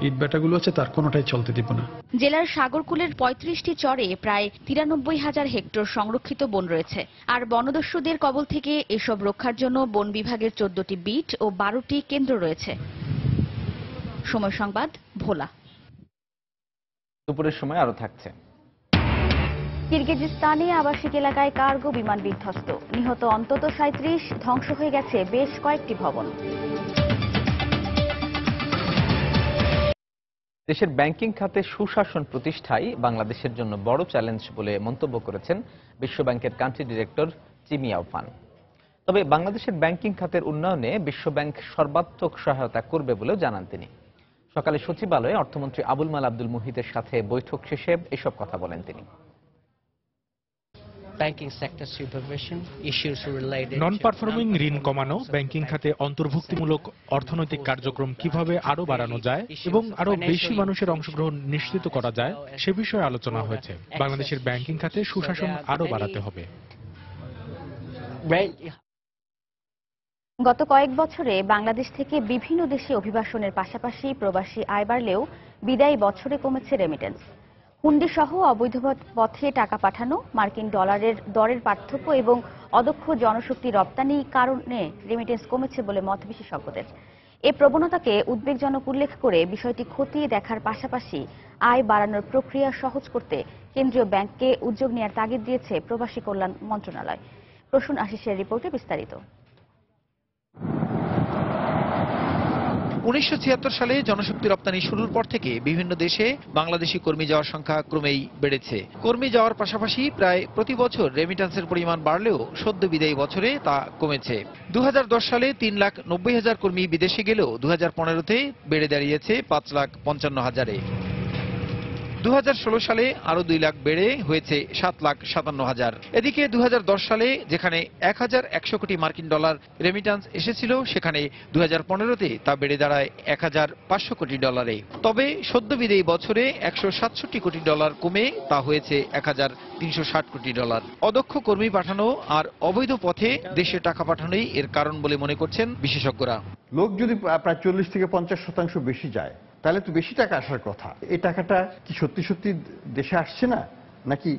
ইটভাটাগুলো আছে তার কোনোটাই চলতে দিব না। জেলার সাগরকুলের ৩৫টি চরে প্রায় ৯৩,০০০ হেক্টর সংরক্ষিত বন রয়েছে। আর বনদস্যুদের কবল থেকে এসব রক্ষার জন্য বন বিভাগের ১৪টি বিট ও ১২টি কেন্দ্র রয়েছে। সময় সংবাদ, ভোলা। দুপুরের সময় আরো থাকছে। কিরগিজস্তানে আবাসিক এলাকায় কার্গো বিমান বিধ্বস্ত, নিহত অন্তত ৩৭, ধ্বংস হয়ে গেছে বেশ কয়েকটি ভবন। দেশের ব্যাংকিং খাতে সুশাসন প্রতিষ্ঠাই বাংলাদেশের জন্য বড় চ্যালেঞ্জ বলে মন্তব্য করেছেন বিশ্বব্যাংকের কান্ট্রি ডিরেক্টর চিমি আউফান। তবে বাংলাদেশের ব্যাংকিং খাতের উন্নয়নে বিশ্বব্যাংক সর্বাত্মক সহায়তা করবে বলেও জানান তিনি। সকালে সচিবালয়ে অর্থমন্ত্রী আবুল মাল আব্দুল মুহিতের সাথে বৈঠক শেষে এসব কথা বলেন তিনি। নন পারফর্মিং ঋণ কমানো, ব্যাংকিং খাতে অন্তর্ভুক্তিমূলক অর্থনৈতিক কার্যক্রম কিভাবে আরো বাড়ানো যায় এবং আরো বেশি মানুষের অংশগ্রহণ নিশ্চিত করা যায় সে বিষয়ে আলোচনা হয়েছে। বাংলাদেশের ব্যাংকিং খাতে সুশাসন আরো বাড়াতে হবে। গত কয়েক বছরে বাংলাদেশ থেকে বিভিন্ন দেশে অভিবাসনের পাশাপাশি প্রবাসী আয় বাড়লেও বিদায়ী বছরে কমেছে রেমিটেন্স। হুন্ডি সহ অবৈধ পথে টাকা পাঠানো, মার্কিন ডলারের দরের পার্থক্য এবং অদক্ষ জনশক্তি রপ্তানি কারণে রেমিটেন্স কমেছে বলে মত বিশেষজ্ঞদের। এ প্রবণতাকে উদ্বেগজনক উল্লেখ করে বিষয়টি খতিয়ে দেখার পাশাপাশি আয় বাড়ানোর প্রক্রিয়া সহজ করতে কেন্দ্রীয় ব্যাংককে উদ্যোগ নেওয়ার তাগিদ দিয়েছে প্রবাসী কল্যাণ মন্ত্রণালয়। প্রসূন আশিসের রিপোর্টে বিস্তারিত। 1976 সালে জনশক্তি রপ্তানি শুরুর পর থেকে বিভিন্ন দেশে বাংলাদেশি কর্মী যাওয়ার সংখ্যা ক্রমেই বেড়েছে। কর্মী যাওয়ার পাশাপাশি প্রায় প্রতি বছর রেমিটেন্সের পরিমাণ বাড়লেও সদ্য বিদায়ী বছরে তা কমেছে। 2010 সালে 3,90,000 কর্মী বিদেশে গেলেও 2015-তে বেড়ে দাঁড়িয়েছে 5,55,000-এ। 2016 সালে আরো 2 লাখ বেড়ে হয়েছে 7,57,000। এদিকে 2010 সালে যেখানে 1,100 কোটি মার্কিন ডলার রেমিটেন্স এসেছিল, সেখানে 2015-তে তা বেড়ে দাঁড়ায় 1,500 কোটি ডলারে। তবে সদ্য বিদায়ী বছরে 167 কোটি ডলার কমে তা হয়েছে 1,360 কোটি ডলার। অদক্ষ কর্মী পাঠানো আর অবৈধ পথে দেশে টাকা পাঠানোই এর কারণ বলে মনে করছেন বিশেষজ্ঞরা। লোক যদি প্রায় 40 থেকে 50% বেশি যায় তাহলে তো বেশি টাকা আসার কথা। এই টাকাটা কি সত্যি সত্যি দেশে আসছে না, নাকি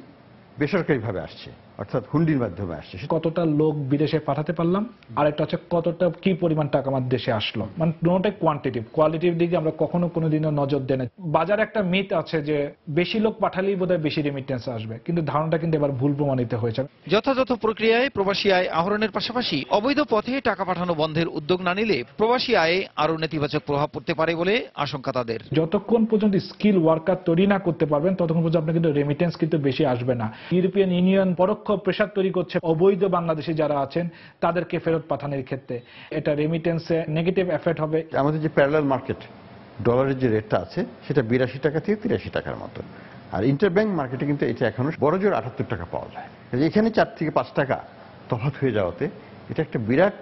বেসরকারিভাবে আসছে, অর্থাৎ হুন্ডির মাধ্যমে আসছে? কতটা লোক বিদেশে পাঠাতে পারলাম, আর একটা হচ্ছে কতটা কি পরিমাণ টাকা আমার দেশে আসলো। মানে দুটোটাই কোয়ান্টিটিভ, কোয়ালিটিভ দিকে আমরা কখনো কোনোদিনও নজর দেই না। বাজারে একটা মিথ আছে যে বেশি লোক পাঠালেই বোধহয় বেশি রেমিটেন্স আসবে, কিন্তু ধারণাটা কিন্তু এবার ভুল প্রমাণিত হয়েছে। যথাযথ প্রক্রিয়ায় প্রবাসী আয় আহরণের পাশাপাশি অবৈধ পথে টাকা পাঠানো বন্ধের উদ্যোগ না নিলে প্রবাসী আয়ে আরো নেতিবাচক প্রভাব পড়তে পারে বলে আশঙ্কা তাদের। যতক্ষণ পর্যন্ত স্কিল ওয়ার্কার তৈরি না করতে পারবেন ততক্ষণ পর্যন্ত আপনার কিন্তু রেমিটেন্স কিন্তু বেশি আসবে না। ইউরোপিয়ান ইউনিয়ন পরোক্ষ প্রেসার তৈরি করছে অবৈধ বাংলাদেশি যারা আছেন তাদেরকে ফেরত পাঠানোর ক্ষেত্রে। এটা রেমিটেন্সে নেগেটিভ এফেক্ট হবে। আমাদের যে প্যারালাল মার্কেট, ডলারের যে রেটটা আছে সেটা 82 টাকা থেকে 83 টাকার মতো, আর ইন্টারব্যাংক মার্কেটে কিন্তু এটা এখনো বড় জোর 78 টাকা পাওয়া যায়। এখানে 4 থেকে 5 টাকা তফাৎ হয়ে যাওয়াতে এটা একটা বিরাট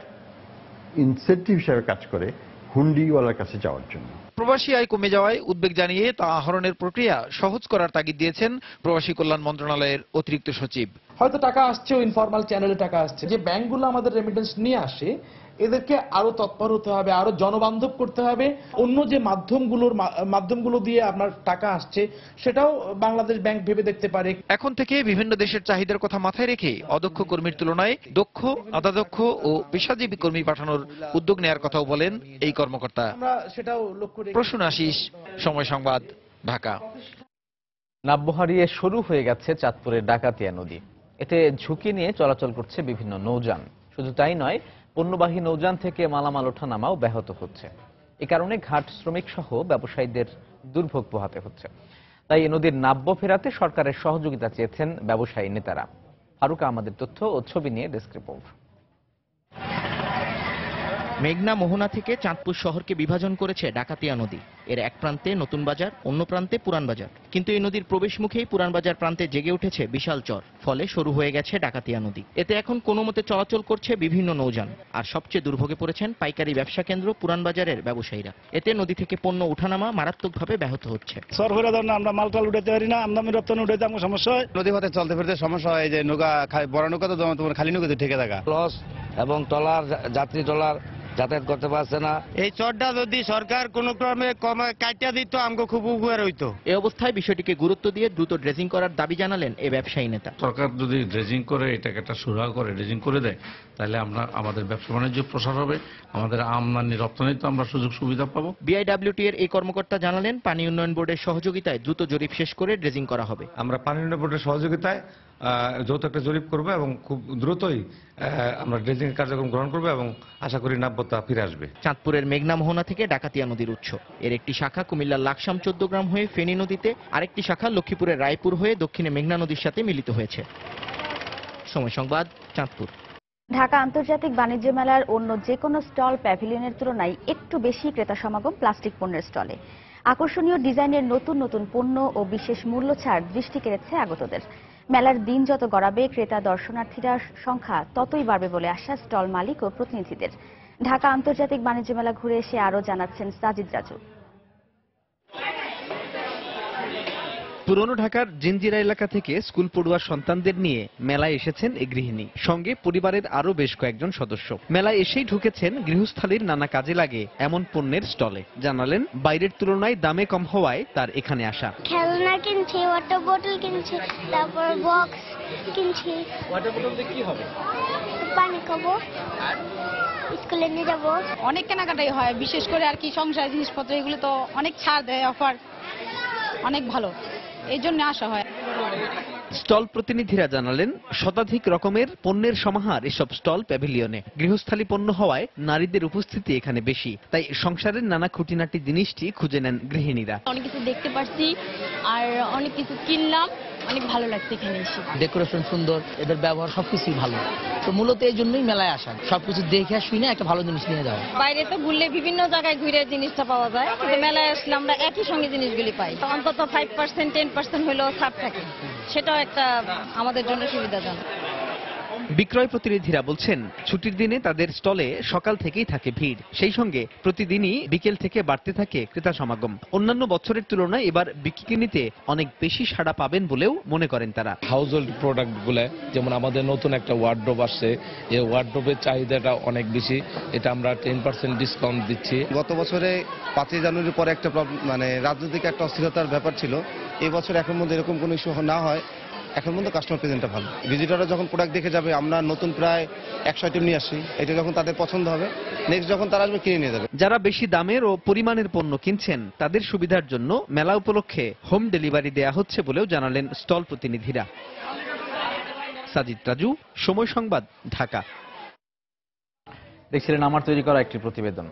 ইনসেন্টিভ হিসাবে কাজ করে হুন্ডিওয়ালার কাছে যাওয়ার জন্য। প্রবাসী আয় কমে যাওয়ায় উদ্বেগ জানিয়ে তা আহরণের প্রক্রিয়া সহজ করার তাগিদ দিয়েছেন প্রবাসী কল্যাণ মন্ত্রণালয়ের অতিরিক্ত সচিব। হয়তো টাকা আসছে ইনফরমাল চ্যানেলে টাকা আসছে, যে ব্যাংকগুলো আমাদের রেমিটেন্স নিয়ে আসে এদেরকে আরো তৎপর হতে হবে, আরো জনবান্ধব করতে হবে। অন্য যে মাধ্যমগুলো দিয়ে আপনার টাকা আসছে সেটাও বাংলাদেশ ব্যাংক ভেবে দেখতে পারে। এখন থেকে বিভিন্ন দেশের চাহিদার কথা মাথায় রেখে অদক্ষ কর্মীর তুলনায় দক্ষ, আধাদক্ষ ও পেশাজীবী কর্মী পাঠানোর উদ্যোগ নেওয়ার কথাও বলেন এই কর্মকর্তা। প্রসূন আশিস, সময় সংবাদ, ঢাকা। নাব্য হারিয়ে শুরু হয়ে গেছে চাঁদপুরের ডাকাতিয়া নদী। এতে ঝুঁকি নিয়ে চলাচল করছে বিভিন্ন নৌযান। শুধু তাই নয়, পণ্যবাহী নৌযান থেকে মালামাল ওঠানামাও ব্যাহত হচ্ছে। এ কারণে ঘাট শ্রমিক সহ ব্যবসায়ীদের দুর্ভোগ পোহাতে হচ্ছে। তাই এ নদীর নাব্য ফেরাতে সরকারের সহযোগিতা চেয়েছেন ব্যবসায়ী নেতারা। ফারুক আহমদের তথ্য ও ছবি নিয়ে ডেস্ক রিপোর্ট। মেঘনা মোহনা থেকে চাঁদপুর শহরকে বিভাজন করেছে ডাকাতিয়া নদী। এর এক প্রান্তে নতুন বাজার, অন্য প্রান্তে পুরান বাজার। কিন্তু এই নদীর প্রবেশ মুখেই পুরান বাজার প্রান্তে জেগে উঠেছে বিশাল চর, ফলে শুরু হয়ে গেছে ডাকাতিয়া নদী। এতে এখন কোনো মতে চলাচল করছে বিভিন্ন নৌযান। আর সবচেয়ে দুর্ভোগে পড়েছেন পাইকারি ব্যবসা কেন্দ্র পুরান বাজারের ব্যবসায়ীরা। এতে নদী থেকে পণ্য উঠানামা মারাত্মকভাবে ব্যাহত হচ্ছে। আমরা মালটাল উঠাতে পারি না, আমদানি রপ্তানি উঠাতে আমার সমস্যা হয়। নদী পথে চলতে ফিরতে সমস্যা হয়, যে নৌকা বড় নৌকা তো তোমার খালি নৌকাতে ঠেকে থাকা, লস এবং ট্রলার, যাত্রী ট্রলার যাতায়াত করতে পারছে না। এই চরটা যদি সরকার কোনো ক্রমে কাটিয়ে দিত আমাকে খুব উপকার হইতো। এই অবস্থায় বিষয়টিকে গুরুত্ব দিয়ে দ্রুত ড্রেজিং করার দাবি জানালেন এই ব্যবসায়ী নেতা। সরকার যদি ড্রেজিং করে, এটাকে একটা সুরাহা করে ড্রেজিং করে দেয়, তাহলে আমাদের ব্যবসা বাণিজ্য প্রসার হবে, আমাদের আমদানি রপ্তানিতে আমরা সুযোগ সুবিধা পাবো। বিআইডব্লিউটি এর এই কর্মকর্তা জানালেন, পানি উন্নয়ন বোর্ডের সহযোগিতায় দ্রুত জরিপ শেষ করে ড্রেজিং করা হবে। আমরা পানি উন্নয়ন বোর্ডের সহযোগিতায় যৌথ একটা জরিপ করবো এবং খুব দ্রুতই আমরা ড্রেজিং কার্যক্রম গ্রহণ করবো এবং আশা করি নাব্যতা ফিরে আসবে। চাঁদপুরের মেঘনা মোহনা থেকে ডাকাতিয়া নদীর উৎস। এর একটি শাখা কুমিল্লার লাকসাম 14 গ্রাম হয়ে ফেনী নদীতে, আরেকটি শাখা লক্ষ্মীপুরের রায়পুর হয়ে দক্ষিণে মেঘনা নদীর সাথে মিলিত হয়েছে। সময় সংবাদ, চাঁদপুর। ঢাকা আন্তর্জাতিক বাণিজ্য মেলার অন্য যে কোনো স্টল প্যাভিলিয়নের তুলনায় একটু বেশি ক্রেতা সমাগম প্লাস্টিক পণ্যের স্টলে। আকর্ষণীয় ডিজাইনের নতুন নতুন পণ্য ও বিশেষ মূল্য ছাড় দৃষ্টি কেড়েছে আগতদের। মেলার দিন যত গড়াবে, ক্রেতা দর্শনার্থীরা সংখ্যা ততই বাড়বে বলে আশা স্টল মালিক ও প্রতিনিধিদের। ঢাকা আন্তর্জাতিক বাণিজ্য মেলা ঘুরে এসে আরও জানাচ্ছেন সাজিদ রাজু। পুরনো ঢাকার জিঞ্জিরা এলাকা থেকে স্কুল পড়ুয়া সন্তানদের নিয়ে মেলায় এসেছেন এই গৃহিণী, সঙ্গে পরিবারের আরো বেশ কয়েকজন সদস্য। মেলায় এসেই ঢুকেছেন গৃহস্থালীর নানা কাজে লাগে এমন পণ্যের স্টলে। জানালেন বাইরের তুলনায় দামে কম হওয়ায় তার এখানে আসা। খেলনা কিনছি, ওয়াটার বোতল কিনছি, তারপর বক্স কিনছি। ওয়াটার বোতল দিয়ে কি হবে? পানি খাবো, স্কুলে নিয়ে যাবো। অনেক কেনাকাটাই হয়, বিশেষ করে আর কি সংসার জিনিসপত্র, এগুলো তো অনেক ছাড় দেয়, অফার অনেক ভালো, এই জন্য আসা হয়। স্টল প্রতিনিধিরা জানালেন শতাধিক রকমের পণ্যের সমাহার এসব স্টল প্যাভিলিয়নে। গৃহস্থালী পণ্য হওয়ায় নারীদের উপস্থিতি এখানে বেশি, তাই সংসারের নানা খুঁটিনাটি জিনিসটি খুঁজে নেন গৃহিণীরা। অনেক কিছু দেখতে পারছি আর অনেক কিছু কিনলাম, অনেক ভালো লাগছে এখানে এসে। ডেকোরেশন সুন্দর, এদের ব্যবহার সবকিছুই ভালো, তো মূলত এই জন্যই মেলায় আসা, সবকিছু দেখে শুনে একটা ভালো জিনিস নিয়ে যাওয়া। বাইরে তো ঘুরলে বিভিন্ন জায়গায় ঘুরে জিনিসটা পাওয়া যায়, কিন্তু মেলায় আসলে আমরা একই সঙ্গে জিনিসগুলি পাই। অন্তত 5% 10% হলেও ছাড় থাকে, সেটাও একটা আমাদের জন্য সুবিধাজনক। বিক্রয় প্রতিনিধিরা বলছেন ছুটির দিনে তাদের স্টলে সকাল থেকেই থাকে ভিড়, সেই সঙ্গে প্রতিদিনই বিকেল থেকে বাড়তে থাকে ক্রেতা সমাগম। অন্যান্য বছরের তুলনায় এবার বিকিনিতে অনেক বেশি সাড়া পাবেন বলেও মনে করেন তারা। হাউস হোল্ড প্রোডাক্ট গুলো, যেমন আমাদের নতুন একটা ওয়ার্ডরোব আসছে, এই ওয়ার্ডরোবের চাহিদাটা অনেক বেশি, এটা আমরা 10% ডিসকাউন্ট দিচ্ছি। গত বছরে 5ই জানুয়ারির পরে একটা রাজনৈতিক একটা অস্থিরতার ব্যাপার ছিল, এই বছর এখন মধ্যে এরকম কোনো ইস্যু না হয়। এখন পর্যন্ত কাস্টমার প্রেজেন্টটা ভালো, ভিজিটররা যখন প্রোডাক্ট দেখে যাবে, আমরা নতুন প্রায় 100 আইটেম নিয়ে আসি, এটা যখন তাদের পছন্দ হবে নেক্সট যখন তারা আসবে কিনে নিয়ে যাবে। যারা বেশি দামের ও পরিমাণের পণ্য কিনছেন তাদের সুবিধার জন্য মেলা উপলক্ষে হোম ডেলিভারি দেয়া হচ্ছে বলেও জানালেন স্টল প্রতিনিধিরা। সাজিদ রাজু, সময় সংবাদ, ঢাকা। দেখছিলেন আমার তৈরি করা একটি প্রতিবেদন।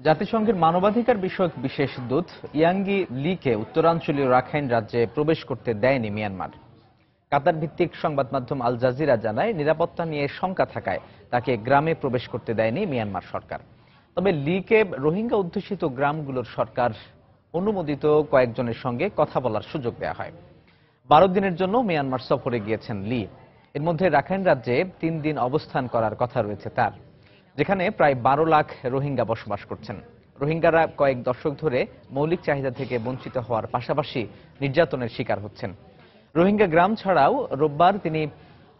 জাতিসংঘের মানবাধিকার বিষয়ক বিশেষ দূত ইয়াঙ্গি লিকে উত্তরাঞ্চলীয় রাখাইন রাজ্যে প্রবেশ করতে দেয়নি মিয়ানমার। কাতার ভিত্তিক সংবাদ মাধ্যম আল জাজিরা জানায় নিরাপত্তা নিয়ে শঙ্কা থাকায় তাকে গ্রামে প্রবেশ করতে দেয়নি মিয়ানমার সরকার। তবে লিকে রোহিঙ্গা অধ্যুষিত গ্রামগুলোর সরকার অনুমোদিত কয়েকজনের সঙ্গে কথা বলার সুযোগ দেওয়া হয়। 12 দিনের জন্য মিয়ানমার সফরে গিয়েছেন লি। এর মধ্যে রাখাইন রাজ্যে 3 দিন অবস্থান করার কথা রয়েছে তার, যেখানে প্রায় 12 লাখ রোহিঙ্গা বসবাস করছেন। রোহিঙ্গারা কয়েক দশক ধরে মৌলিক চাহিদা থেকে বঞ্চিত হওয়ার পাশাপাশি নির্যাতনের শিকার হচ্ছেন। রোহিঙ্গা গ্রাম ছাড়াও রোববার তিনি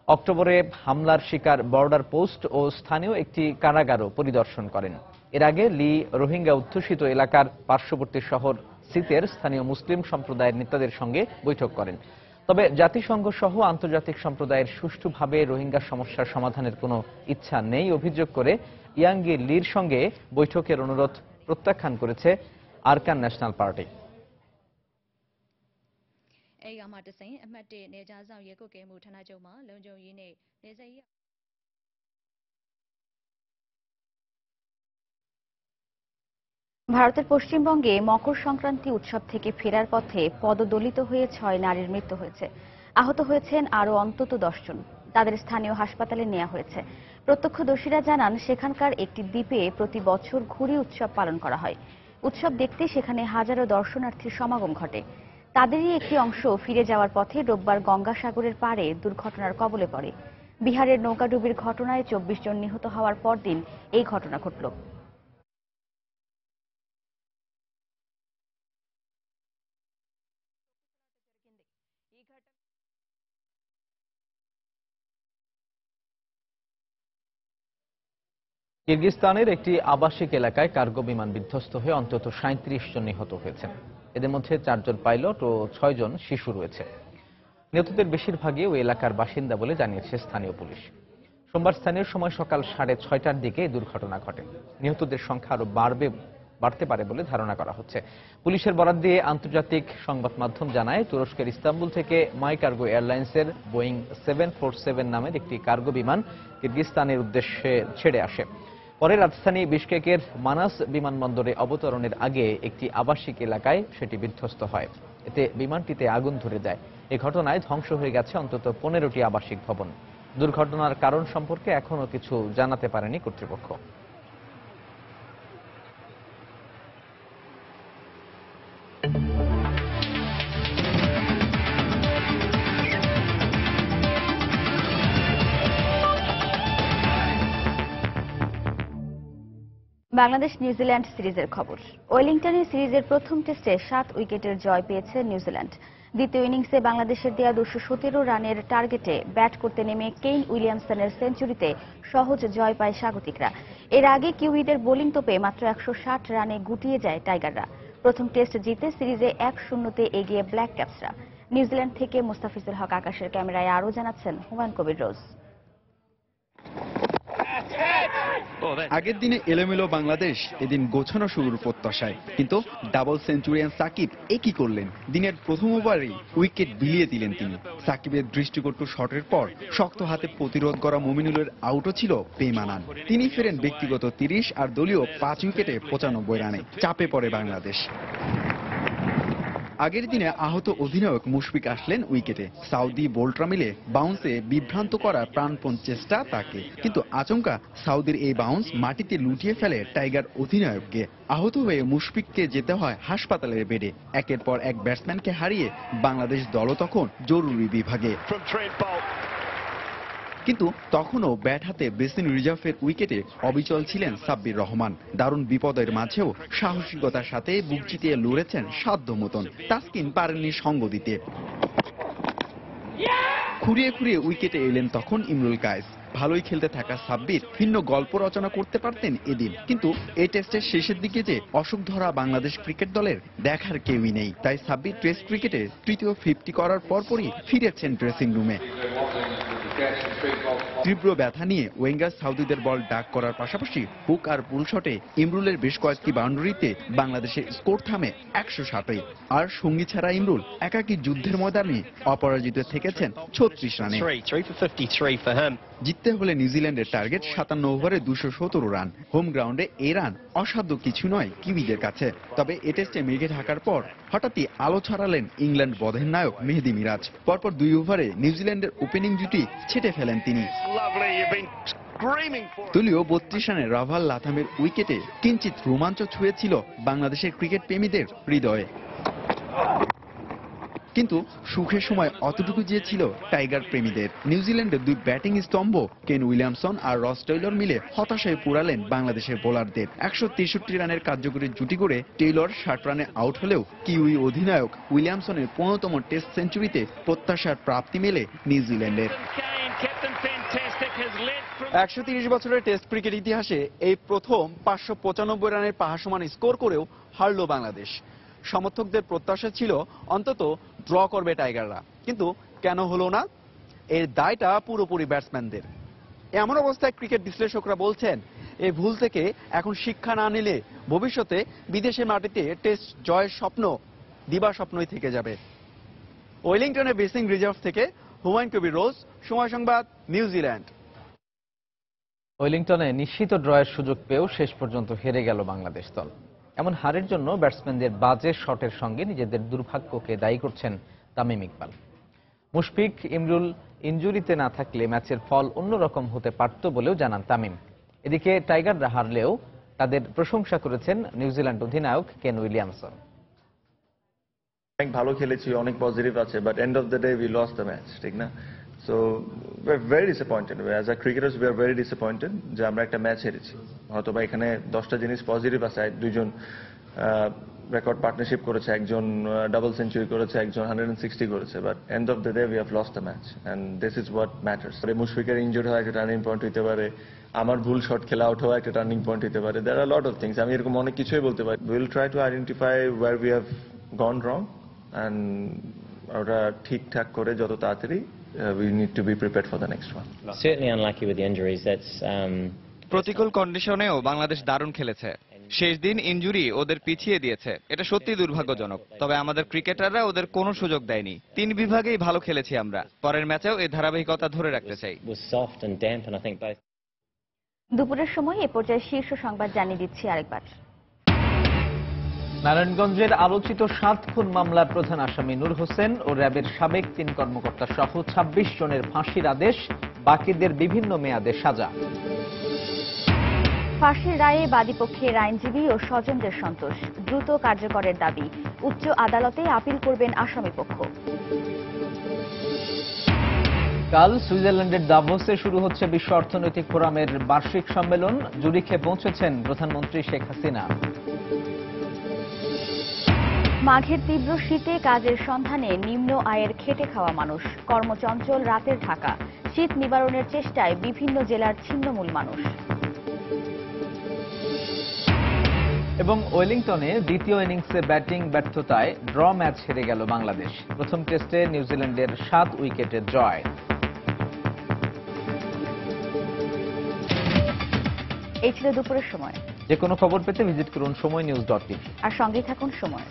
অক্টোবরে হামলার শিকার বর্ডার পোস্ট ও স্থানীয় একটি কারাগারও পরিদর্শন করেন। এর আগে লি রোহিঙ্গা অধ্যুষিত এলাকার পার্শ্ববর্তী শহর সিতের স্থানীয় মুসলিম সম্প্রদায়ের নেতাদের সঙ্গে বৈঠক করেন। তবে জাতিসংঘ সহ আন্তর্জাতিক সম্প্রদায়ের সুষ্ঠুভাবে রোহিঙ্গা সমস্যার সমাধানের কোনো ইচ্ছা নেই অভিযোগ করে ইয়াঙ্গি লির সঙ্গে বৈঠকের অনুরোধ প্রত্যাখ্যান করেছে আরকান ন্যাশনাল পার্টি। ভারতের পশ্চিমবঙ্গে মকর সংক্রান্তি উৎসব থেকে ফেরার পথে পদদলিত হয়ে 6 নারীর মৃত্যু হয়েছে। আহত হয়েছেন আরও অন্তত 10 জন। তাদের স্থানীয় হাসপাতালে নেওয়া হয়েছে। প্রত্যক্ষদর্শীরা জানান সেখানকার একটি দ্বীপে প্রতি বছর ঘুড়ি উৎসব পালন করা হয়। উৎসব দেখতে সেখানে হাজারো দর্শনার্থীর সমাগম ঘটে। তাদেরই একটি অংশ ফিরে যাওয়ার পথে রোববার গঙ্গাসাগরের পাড়ে দুর্ঘটনার কবলে পড়ে। বিহারের নৌকাডুবির ঘটনায় 24 জন নিহত হওয়ার পরদিন এই ঘটনা ঘটল। কিরগিজস্তানের একটি আবাসিক এলাকায় কার্গো বিমান বিধ্বস্ত হয়ে অন্তত ৩৭ জন নিহত হয়েছেন। এদের মধ্যে ৪ জন পাইলট ও ৬ জন শিশু রয়েছে। নিহতদের বেশিরভাগই ওই এলাকার বাসিন্দা বলে জানিয়েছে স্থানীয় পুলিশ। সোমবার স্থানীয় সময় সকাল ৬:৩০টার দিকে এই দুর্ঘটনা ঘটে। নিহতদের সংখ্যা আরও বাড়তে পারে বলে ধারণা করা হচ্ছে। পুলিশের বরাত দিয়ে আন্তর্জাতিক সংবাদ মাধ্যম জানায়, তুরস্কের ইস্তাম্বুল থেকে মাই কার্গো এয়ারলাইন্সের বোয়িং 747 নামের একটি কার্গো বিমান কিরগিজস্তানের উদ্দেশ্যে ছেড়ে আসে। পরে রাজধানী বিশকেকের মানাস বিমানবন্দরে অবতরণের আগে একটি আবাসিক এলাকায় সেটি বিধ্বস্ত হয়। এতে বিমানটিতে আগুন ধরে যায়। এই ঘটনায় ধ্বংস হয়ে গেছে অন্তত 15টি আবাসিক ভবন। দুর্ঘটনার কারণ সম্পর্কে এখনো কিছু জানাতে পারেনি কর্তৃপক্ষ। বাংলাদেশ নিউজিল্যান্ড সিরিজের খবর। ওয়েলিংটনে সিরিজের প্রথম টেস্টে 7 উইকেটের জয় পেয়েছে নিউজিল্যান্ড। দ্বিতীয় ইনিংসে বাংলাদেশের দেয়া 217 রানের টার্গেটে ব্যাট করতে নেমে কেইন উইলিয়ামসনের সেঞ্চুরিতে সহজ জয় পায় স্বাগতিকরা। এর আগে কিউইদের বোলিং তোপে মাত্র 160 রানে গুটিয়ে যায় টাইগাররা। প্রথম টেস্ট জিতে সিরিজে 1-0 এগিয়ে ব্ল্যাক ক্যাপসরা। নিউজিল্যান্ড থেকে মুস্তাফিজুল হক আকাশের ক্যামেরায় আরও জানাচ্ছেন হুমায়ুন কবির রোজ। আগের দিনে এলোমেলো বাংলাদেশ, এদিন গোছানো শুরুর প্রত্যাশায়, কিন্তু ডাবল সেঞ্চুরিয়ান সাকিব একই করলেন। দিনের প্রথম ওভারেই উইকেট বিলিয়ে দিলেন তিনি। সাকিবের দৃষ্টিকটু শটের পর শক্ত হাতে প্রতিরোধ করা মুমিনুলের আউটও ছিল বেমানান। তিনি ফেরেন ব্যক্তিগত 30 আর দলীয় 5 উইকেটে 95 রানে। চাপে পড়ে বাংলাদেশ। আগের দিনে আহত অধিনায়ক মুশফিক আসলেন উইকেটে। সাউদি বোল্টরা মিলে বাউন্সে বিভ্রান্ত করার প্রাণপণ চেষ্টা তাকে, কিন্তু আচমকা সাউদির এই বাউন্স মাটিতে লুটিয়ে ফেলে টাইগার অধিনায়ককে। আহত হয়ে মুশফিককে যেতে হয় হাসপাতালের বেডে। একের পর এক ব্যাটসম্যানকে হারিয়ে বাংলাদেশ দলও তখন জরুরি বিভাগে। কিন্তু তখনও ব্যাট হাতে বেসিন রিজার্ভের উইকেটে অবিচল ছিলেন সাব্বির রহমান। দারুণ বিপদের মাঝেও সাহসিকতার সাথে বুক চিতিয়ে লড়েছেন সাধ্য মতন। তাসকিন পারেননি সঙ্গ দিতে। খুঁড়িয়ে খুঁড়িয়ে উইকেটে এলেন তখন ইমরুল কায়েস। ভালোই খেলতে থাকা সাব্বির ভিন্ন গল্প রচনা করতে পারতেন এদিন, কিন্তু এই টেস্টের শেষের দিকে যে অসুখ ধরা বাংলাদেশ ক্রিকেট দলের দেখার কেউই নেই। তাই সাব্বির টেস্ট ক্রিকেটে তৃতীয় 50 করার পরপরই ফিরেছেন ড্রেসিং রুমে। তীব্র ব্যথা নিয়ে ওয়েঙ্গার সাউদিদের বল ডাক করার পাশাপাশি হুক আর পুল শটে ইমরুলের বেশ কয়েকটি বাউন্ডারিতে বাংলাদেশের স্কোর থামে 160-এ। আর সঙ্গী ছাড়া ইমরুল একাকী যুদ্ধের ময়দানে অপরাজিত থেকেছেন 36 রানে। জিততে হলে নিউজিল্যান্ডের টার্গেট 57 ওভারে 217 রান। হোম গ্রাউন্ডে এই রান অসাধ্য কিছু নয় কিউইদের কাছে। তবে এ টেস্টে মেঘে ঢাকার পর হঠাৎই আলো ছড়ালেন ইংল্যান্ড বধের নায়ক মেহেদী মিরাজ। পরপর 2 ওভারে নিউজিল্যান্ডের ওপেনিং জুটি ছেটে ফেলেন তিনি। দলীয় 32 রানে রাভাল লাথামের উইকেটে কিঞ্চিত রোমাঞ্চ ছুঁয়েছিল বাংলাদেশের ক্রিকেট প্রেমীদের হৃদয়ে। কিন্তু সুখের সময় অতটুকু যে ছিল টাইগার প্রেমীদের। নিউজিল্যান্ডের 2 ব্যাটিং স্তম্ভ কেন উইলিয়ামসন আর রস টেইলর মিলে হতাশায় পুরালেন বাংলাদেশের বোলারদের। 163 রানের কার্যকরী জুটি করে টেইলর 60 রানে আউট হলেও কিউই অধিনায়ক উইলিয়ামসনের 15তম টেস্ট সেঞ্চুরিতে প্রত্যাশার প্রাপ্তি মেলে নিউজিল্যান্ডের। 130 বছরের টেস্ট ক্রিকেট ইতিহাসে এই প্রথম 595 রানের পাহাড়সমান স্কোর করেও হারল বাংলাদেশ। সমর্থকদের প্রত্যাশা ছিল অন্তত ড্র করবে টাইগাররা, কিন্তু কেন হলো না, এর দায়টা পুরোপুরি ব্যাটসম্যানদের। এমন অবস্থায় ক্রিকেট বিশ্লেষকরা বলছেন, এই ভুল থেকে এখন শিক্ষা না নিলে ভবিষ্যতে বিদেশের মাটিতে টেস্ট জয়ের স্বপ্ন দিবা স্বপ্নই থেকে যাবে। ওয়েলিংটনের বেসিং রিজার্ভ থেকে হুমায়ুন কবির রোজ, সময় সংবাদ, নিউজিল্যান্ড। ওয়েলিংটনে নিশ্চিত ড্রয়ের সুযোগ পেয়েও শেষ পর্যন্ত হেরে গেল বাংলাদেশ দল। এমন হারের জন্য ব্যাটসম্যানদের বাজে শটের সঙ্গে নিজেদের দুর্ভাগ্যকে দায়ী করছেন তামিম ইকবাল। মুশফিক, ইমরুল ইনজুরিতে না থাকলে ম্যাচের ফল অন্যরকম হতে পারত বলেও জানান তামিম। এদিকে টাইগাররা হারলেও তাদের প্রশংসা করেছেন নিউজিল্যান্ড অধিনায়ক কেন উইলিয়ামসন। অনেক ভালো খেলেছি, অনেক পজিটিভ আছে, but end of the day we lost the match, ঠিক না? So we are very disappointed. As a cricketers we are very disappointed যে আমরা একটা ম্যাচ হেরেছি। হয়তো বা এখানে 10টা জিনিস পজিটিভ আছে। 2জন রেকর্ড পার্টনারশিপ করেছে, একজন ডাবল সেঞ্চুরি করেছে, একজন 160 করেছে, but end of the day we have lost the match, and this is what matters. মুশফিকের ইনজুরি হয়, একটা টার্নিং পয়েন্ট হইতে পারে। আমার ভুল শট খেলে আউট হওয়া একটা টার্নিং পয়েন্ট হতে পারে। দেয়ার আর লট অফ থিংস, আমি এরকম অনেক কিছুই বলতে পারি। Will try to identify where we have gone wrong and ওটা ঠিকঠাক করে যত তাড়াতাড়ি we need to be prepared for the next one. Certainly unlucky with the injuries. That's প্রতিকূল কন্ডিশনেও বাংলাদেশ দারুণ খেলেছে। শেষ দিন ইনজুরি ওদের পিছিয়ে দিয়েছে, এটা সত্যি দুর্ভাগ্যজনক। তবে আমাদের ক্রিকেটাররা ওদের কোনো সুযোগ দেয়নি। 3 বিভাগেই ভালো খেলেছি আমরা। পরের ম্যাচেও এই ধারাবাহিকতা ধরে রাখতে চাই। was soft and damp, and I think both. দুপুরের সময় এ পর্যায়ে শীর্ষ সংবাদ জানিয়ে দিচ্ছি আরেকবার। নারায়ণগঞ্জের আলোচিত 7 খুন মামলার প্রধান আসামি নূর হোসেন ও র্যাবের সাবেক 3 কর্মকর্তা সহ 26 জনের ফাঁসির আদেশ, বাকিদের বিভিন্ন মেয়াদে সাজা। ফাঁসির রায়ে বাদীপক্ষের আইনজীবী ও স্বজনদের সন্তোষ, দ্রুত কার্যকরের দাবি। উচ্চ আদালতে আপিল করবেন আসামিপক্ষ। কাল সুইজারল্যান্ডের দাভোসে শুরু হচ্ছে বিশ্ব অর্থনৈতিক ফোরামের বার্ষিক সম্মেলন। জুরিখে পৌঁছেছেন প্রধানমন্ত্রী শেখ হাসিনা। মাঘের তীব্র শীতে কাজের সন্ধানে নিম্ন আয়ের খেটে খাওয়া মানুষ, কর্মচঞ্চল রাতের ঢাকা। শীত নিবারণের চেষ্টায় বিভিন্ন জেলার ছিন্নমূল মানুষ। এবং ওয়েলিংটনে দ্বিতীয় ইনিংসে ব্যাটিং ব্যর্থতায় ড্র ম্যাচ হেরে গেল বাংলাদেশ। প্রথম টেস্টে নিউজিল্যান্ডের 7 উইকেটের জয়। এই ছিল দুপুরের সময়। যে কোনো খবর পেতে ভিজিট করুন সময়নিউজ.tv আর সঙ্গেই থাকুন সময়।